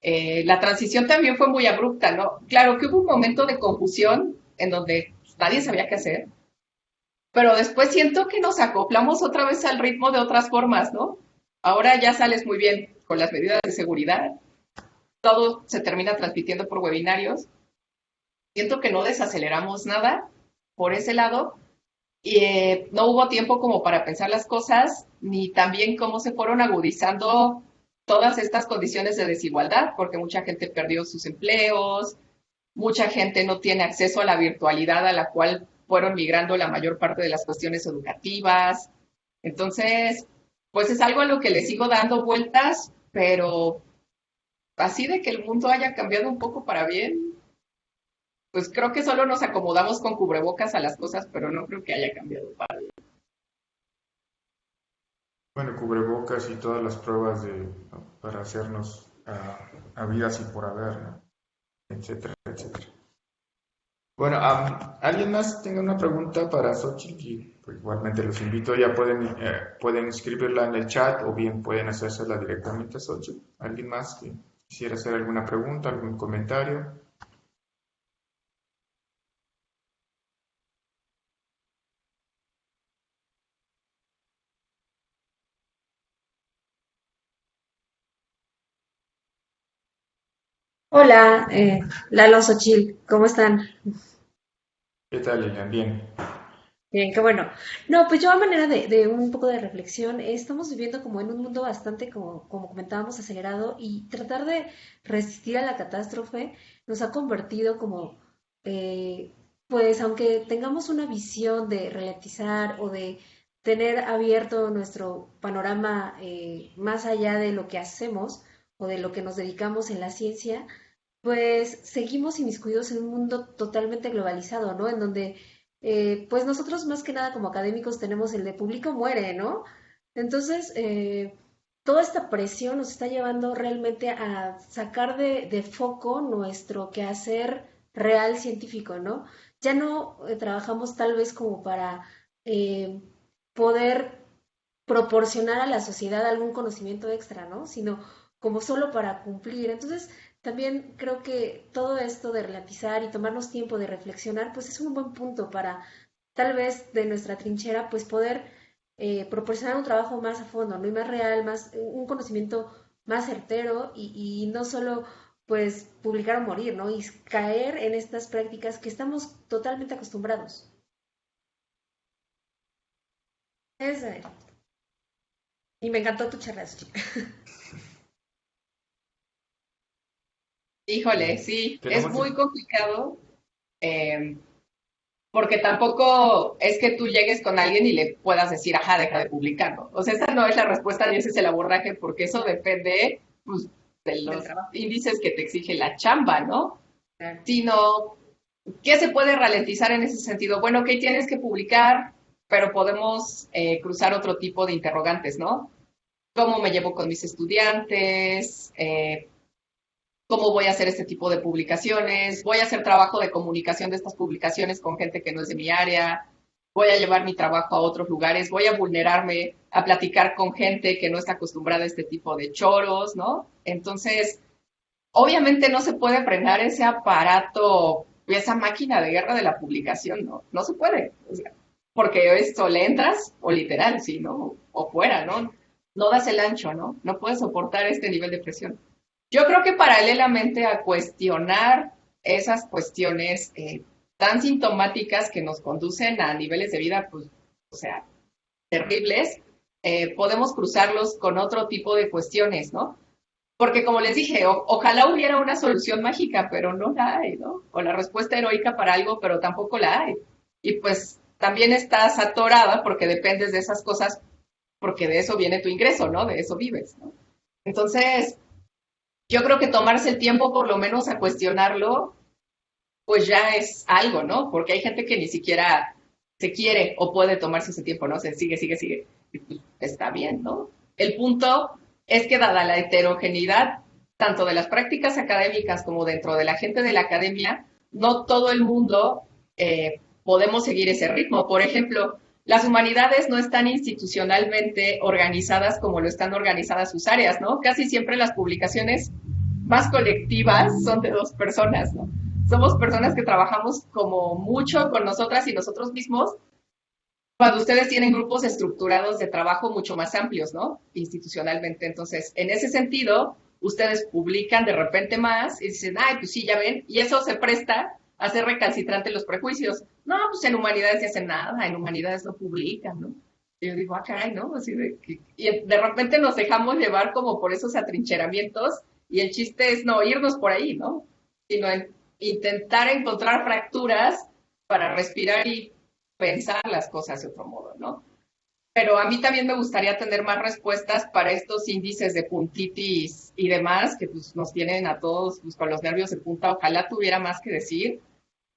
La transición también fue muy abrupta, ¿no? Claro que hubo un momento de confusión en donde nadie sabía qué hacer, pero después siento que nos acoplamos otra vez al ritmo de otras formas, ¿no? Ahora ya sales muy bien con las medidas de seguridad, todo se termina transmitiendo por webinarios. Siento que no desaceleramos nada por ese lado y no hubo tiempo como para pensar las cosas, ni también cómo se fueron agudizando todas estas condiciones de desigualdad, porque mucha gente perdió sus empleos, mucha gente no tiene acceso a la virtualidad a la cual fueron migrando la mayor parte de las cuestiones educativas. Entonces, pues es algo a lo que le sigo dando vueltas, pero así de que el mundo haya cambiado un poco para bien, pues creo que solo nos acomodamos con cubrebocas a las cosas, pero no creo que haya cambiado para bien. Bueno, cubrebocas y todas las pruebas ¿no? para hacernos a vidas y por haber, ¿no? Etcétera, etcétera. Bueno, ¿alguien más tenga una pregunta para Xochitl? Y, pues, igualmente los invito, ya pueden escribirla en el chat o bien pueden hacérsela directamente a Xochitl. ¿Alguien más que quisiera hacer alguna pregunta, algún comentario? Hola, Lalo Xochil, ¿cómo están? ¿Qué tal, Lilian? Bien. Bien, qué bueno. No, pues yo a manera de un poco de reflexión, estamos viviendo como en un mundo bastante, como comentábamos, acelerado y tratar de resistir a la catástrofe nos ha convertido como, eh, pues aunque tengamos una visión de relativizar o de tener abierto nuestro panorama más allá de lo que hacemos o de lo que nos dedicamos en la ciencia, pues seguimos inmiscuidos en un mundo totalmente globalizado, ¿no? En donde, pues nosotros más que nada como académicos tenemos el de público muere, ¿no? Entonces, toda esta presión nos está llevando realmente a sacar de foco nuestro quehacer real científico, ¿no? Ya no trabajamos tal vez como para eh, poder proporcionar a la sociedad algún conocimiento extra, ¿no? Sino como solo para cumplir. Entonces, también creo que todo esto de relativizar y tomarnos tiempo de reflexionar, pues es un buen punto para tal vez de nuestra trinchera, pues poder proporcionar un trabajo más a fondo, ¿no? Y más real, más, un conocimiento más certero y no solo pues publicar o morir, ¿no? Y caer en estas prácticas que estamos totalmente acostumbrados. Es, y me encantó tu charla, chica. Híjole, sí, es Tenemos muy complicado. eh, Porque tampoco es que tú llegues con alguien y le puedas decir, ajá, deja de publicarlo. O sea, esa no es la respuesta ni ese es el abordaje, porque eso depende pues, de los índices que te exige la chamba, ¿no? Claro. Sino, ¿qué se puede ralentizar en ese sentido? Bueno, ¿qué tienes que publicar? Pero podemos cruzar otro tipo de interrogantes, ¿no? ¿Cómo me llevo con mis estudiantes? ¿Cómo voy a hacer este tipo de publicaciones? ¿Voy a hacer trabajo de comunicación de estas publicaciones con gente que no es de mi área? ¿Voy a llevar mi trabajo a otros lugares? ¿Voy a vulnerarme a platicar con gente que no está acostumbrada a este tipo de choros, ¿no? Entonces, obviamente no se puede frenar ese aparato, esa máquina de guerra de la publicación, ¿no? No se puede. O sea, porque esto le entras o literal, sí, ¿no? O fuera, ¿no? No das el ancho, ¿no? No puedes soportar este nivel de presión. Yo creo que paralelamente a cuestionar esas cuestiones tan sintomáticas que nos conducen a niveles de vida, pues, o sea, terribles, podemos cruzarlos con otro tipo de cuestiones, ¿no? Porque como les dije, ojalá hubiera una solución mágica, pero no la hay, ¿no? O la respuesta heroica para algo, pero tampoco la hay. Y pues también estás atorada porque dependes de esas cosas, porque de eso viene tu ingreso, ¿no? De eso vives, ¿no? Entonces, yo creo que tomarse el tiempo por lo menos a cuestionarlo, pues ya es algo, ¿no? Porque hay gente que ni siquiera se quiere o puede tomarse ese tiempo, ¿no? Se sigue. Y pues, está bien, ¿no? El punto es que dada la heterogeneidad, tanto de las prácticas académicas como dentro de la gente de la academia, no todo el mundo podemos seguir ese ritmo. Por ejemplo, las humanidades no están institucionalmente organizadas como lo están organizadas sus áreas, ¿no? Casi siempre las publicaciones más colectivas son de 2 personas, ¿no? Somos personas que trabajamos como mucho con nosotras y nosotros mismos, cuando ustedes tienen grupos estructurados de trabajo mucho más amplios, ¿no? Institucionalmente. Entonces, en ese sentido, ustedes publican de repente más y dicen, ay, pues sí, ya ven, y eso se presta a ser recalcitrante los prejuicios. No, pues en humanidades se hacen nada, en humanidades no publican, ¿no? Y yo digo, ah, caray, ¿no? Así de que, y de repente nos dejamos llevar como por esos atrincheramientos y el chiste es no irnos por ahí, ¿no? Sino intentar encontrar fracturas para respirar y pensar las cosas de otro modo, ¿no? Pero a mí también me gustaría tener más respuestas para estos índices de puntitis y demás que pues nos tienen a todos pues, con los nervios de punta. Ojalá tuviera más que decir,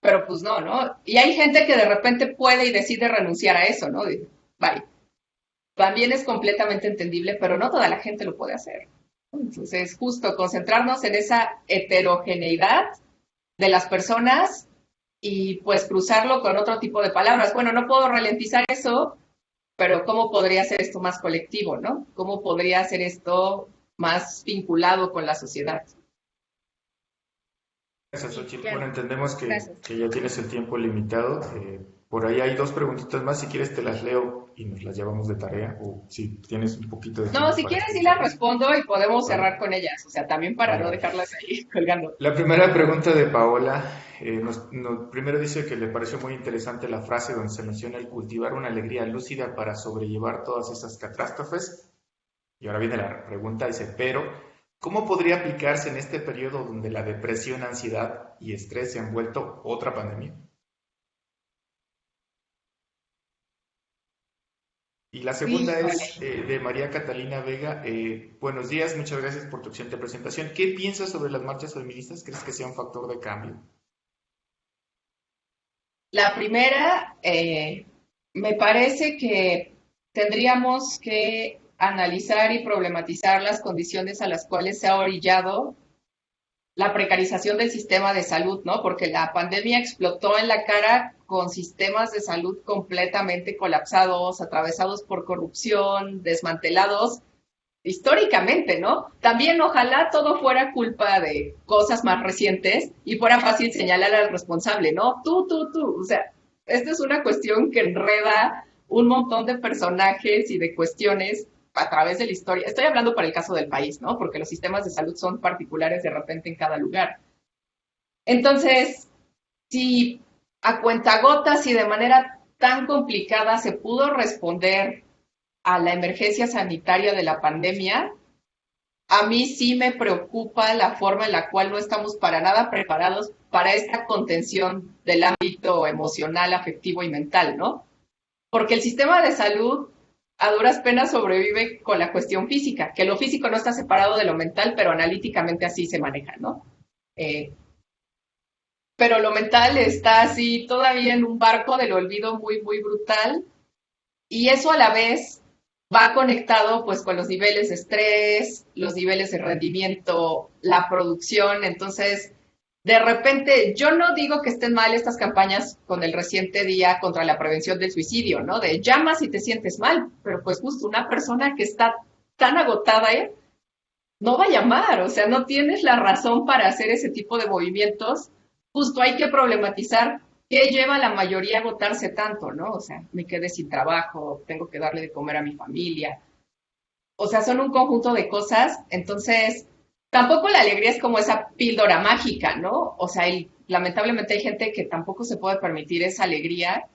pero pues no, ¿no? Y hay gente que de repente puede y decide renunciar a eso, ¿no? Bye. También es completamente entendible, pero no toda la gente lo puede hacer. Entonces, justo concentrarnos en esa heterogeneidad de las personas y pues cruzarlo con otro tipo de palabras. Bueno, no puedo ralentizar eso, pero ¿cómo podría ser esto más colectivo, no? ¿Cómo podría ser esto más vinculado con la sociedad? Gracias, Xochitl. Claro. Bueno, entendemos Gracias. que ya tienes el tiempo limitado. Por ahí hay 2 preguntitas más. Si quieres te las leo y nos las llevamos de tarea. O si tienes un poquito de tiempo No, si para quieres sí las explicarlas. respondo y podemos Vale. cerrar con ellas. O sea, también para Vale, no vale. dejarlas ahí colgando. La primera pregunta de Paola, primero dice que le pareció muy interesante la frase donde se menciona el cultivar una alegría lúcida para sobrellevar todas esas catástrofes. Y ahora viene la pregunta, dice, pero ¿cómo podría aplicarse en este periodo donde la depresión, ansiedad y estrés se han vuelto otra pandemia? Y la segunda es Híjole. de María Catalina Vega. Buenos días, muchas gracias por tu excelente presentación. ¿Qué piensas sobre las marchas feministas? ¿Crees que sea un factor de cambio? La primera, me parece que tendríamos que analizar y problematizar las condiciones a las cuales se ha orillado la precarización del sistema de salud, ¿no? Porque la pandemia explotó en la cara con sistemas de salud completamente colapsados, atravesados por corrupción, desmantelados históricamente, ¿no? También ojalá todo fuera culpa de cosas más recientes y fuera fácil señalar al responsable, ¿no? Tú. O sea, esta es una cuestión que enreda un montón de personajes y de cuestiones a través de la historia. Estoy hablando para el caso del país, ¿no? Porque los sistemas de salud son particulares de repente en cada lugar. Entonces, si a cuentagotas y de manera tan complicada se pudo responder a la emergencia sanitaria de la pandemia, a mí sí me preocupa la forma en la cual no estamos para nada preparados para esta contención del ámbito emocional, afectivo y mental, ¿no? Porque el sistema de salud a duras penas sobrevive con la cuestión física, que lo físico no está separado de lo mental, pero analíticamente así se maneja, ¿no? Pero lo mental está así todavía en un barco del olvido muy, muy brutal, y eso a la vez va conectado pues con los niveles de estrés, los niveles de rendimiento, la producción. Entonces, de repente, yo no digo que estén mal estas campañas con el reciente día contra la prevención del suicidio, ¿no? De llama si te sientes mal, pero pues justo una persona que está tan agotada, no va a llamar, o sea, no tienes la razón para hacer ese tipo de movimientos. Justo hay que problematizar qué lleva a la mayoría a agotarse tanto, ¿no? O sea, me quedé sin trabajo, tengo que darle de comer a mi familia. O sea, son un conjunto de cosas. Entonces, tampoco la alegría es como esa píldora mágica, ¿no? O sea, lamentablemente hay gente que tampoco se puede permitir esa alegría,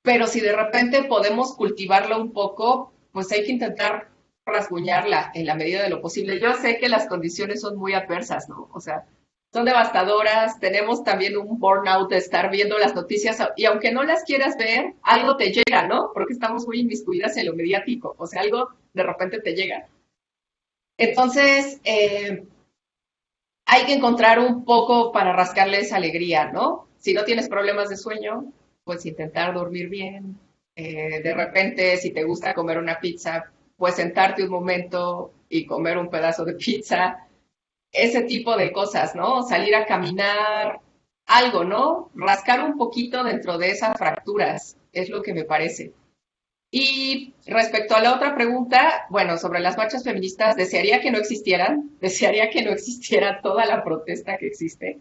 pero si de repente podemos cultivarla un poco, pues hay que intentar rasguñarla en la medida de lo posible. Yo sé que las condiciones son muy adversas, ¿no? O sea, son devastadoras, tenemos también un burnout de estar viendo las noticias y aunque no las quieras ver, algo te llega, ¿no? Porque estamos muy inmiscuidas en lo mediático, o sea, algo de repente te llega. Entonces, hay que encontrar un poco para rascarle esa alegría, ¿no? Si no tienes problemas de sueño, pues intentar dormir bien. De repente, si te gusta comer una pizza, pues sentarte un momento y comer un pedazo de pizza, ese tipo de cosas, ¿no? Salir a caminar, algo, ¿no? Rascar un poquito dentro de esas fracturas, es lo que me parece. Y respecto a la otra pregunta, bueno, sobre las marchas feministas, desearía que no existieran, desearía que no existiera toda la protesta que existe,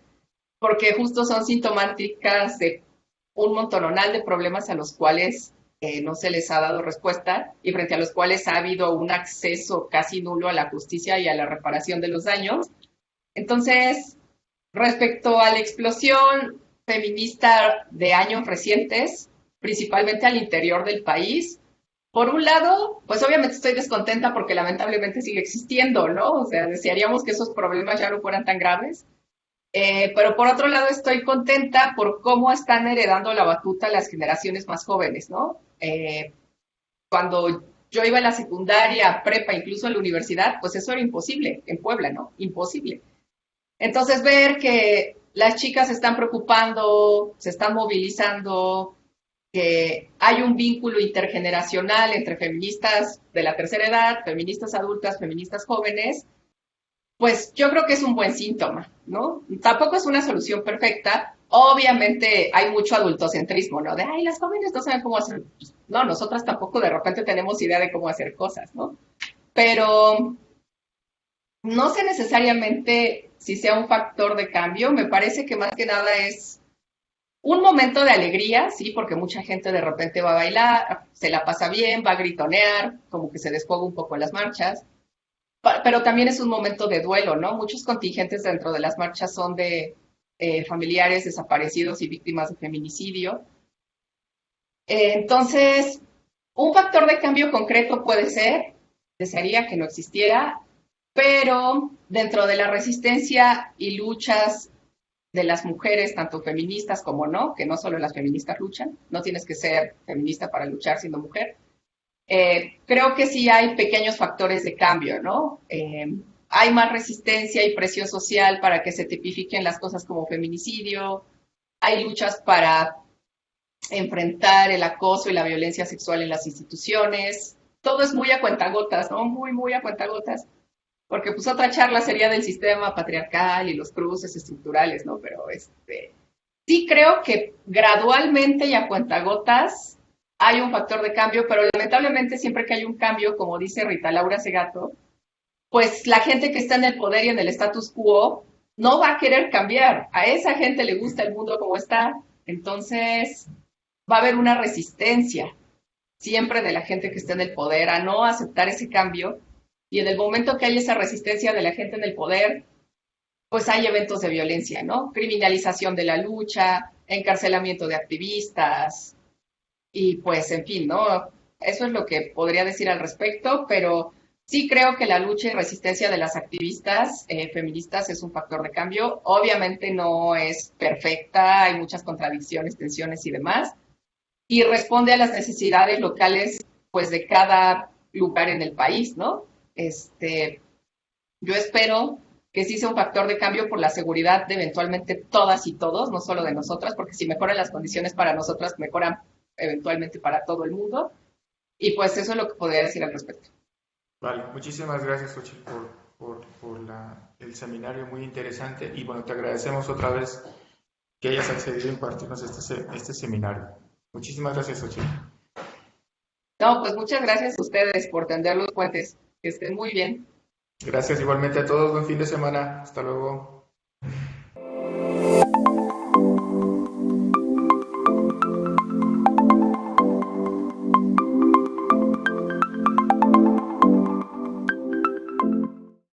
porque justo son sintomáticas de un montononal de problemas a los cuales no se les ha dado respuesta y frente a los cuales ha habido un acceso casi nulo a la justicia y a la reparación de los daños. Entonces, respecto a la explosión feminista de años recientes, principalmente al interior del país, por un lado, pues obviamente estoy descontenta porque lamentablemente sigue existiendo, ¿no? O sea, desearíamos que esos problemas ya no fueran tan graves. Pero por otro lado estoy contenta por cómo están heredando la batuta las generaciones más jóvenes, ¿no? Cuando yo iba a la secundaria, prepa, incluso a la universidad, pues eso era imposible en Puebla, ¿no? Imposible. Entonces ver que las chicas se están preocupando, se están movilizando, que hay un vínculo intergeneracional entre feministas de la tercera edad, feministas adultas, feministas jóvenes, pues yo creo que es un buen síntoma, ¿no? Tampoco es una solución perfecta. Obviamente hay mucho adultocentrismo, ¿no? De, ay, las jóvenes no saben cómo hacer. Pues, no, nosotras tampoco de repente tenemos idea de cómo hacer cosas, ¿no? Pero no sé necesariamente si sea un factor de cambio. Me parece que más que nada es un momento de alegría, sí, porque mucha gente de repente va a bailar, se la pasa bien, va a gritonear, como que se desfoga un poco en las marchas, pero también es un momento de duelo, ¿no? Muchos contingentes dentro de las marchas son de familiares desaparecidos y víctimas de feminicidio. Entonces, un factor de cambio concreto puede ser, desearía que no existiera, pero dentro de la resistencia y luchas de las mujeres, tanto feministas como no, que no solo las feministas luchan, no tienes que ser feminista para luchar siendo mujer. Creo que sí hay pequeños factores de cambio, ¿no? Hay más resistencia y presión social para que se tipifiquen las cosas como feminicidio, hay luchas para enfrentar el acoso y la violencia sexual en las instituciones, todo es muy a cuentagotas, ¿no? Muy, muy a cuentagotas. Porque pues otra charla sería del sistema patriarcal y los cruces estructurales, ¿no? Pero sí creo que gradualmente y a cuentagotas hay un factor de cambio, pero lamentablemente siempre que hay un cambio, como dice Rita Laura Segato, pues la gente que está en el poder y en el status quo no va a querer cambiar. A esa gente le gusta el mundo como está. Entonces va a haber una resistencia siempre de la gente que está en el poder a no aceptar ese cambio. Y en el momento que hay esa resistencia de la gente en el poder, pues hay eventos de violencia, ¿no? Criminalización de la lucha, encarcelamiento de activistas y pues, en fin, ¿no? Eso es lo que podría decir al respecto, pero sí creo que la lucha y resistencia de las activistas feministas es un factor de cambio. Obviamente no es perfecta, hay muchas contradicciones, tensiones y demás, y responde a las necesidades locales, pues, de cada lugar en el país, ¿no? Yo espero que sí sea un factor de cambio por la seguridad de eventualmente todas y todos, no solo de nosotras, porque si mejoran las condiciones para nosotras, mejoran eventualmente para todo el mundo. Y pues eso es lo que podría decir al respecto. Vale, muchísimas gracias, Xochitl, por el seminario muy interesante. Y bueno, te agradecemos otra vez que hayas accedido a impartirnos este seminario. Muchísimas gracias, Xochitl. No, pues muchas gracias a ustedes por tender los puentes. Que estén muy bien. Gracias igualmente a todos. Buen fin de semana. Hasta luego.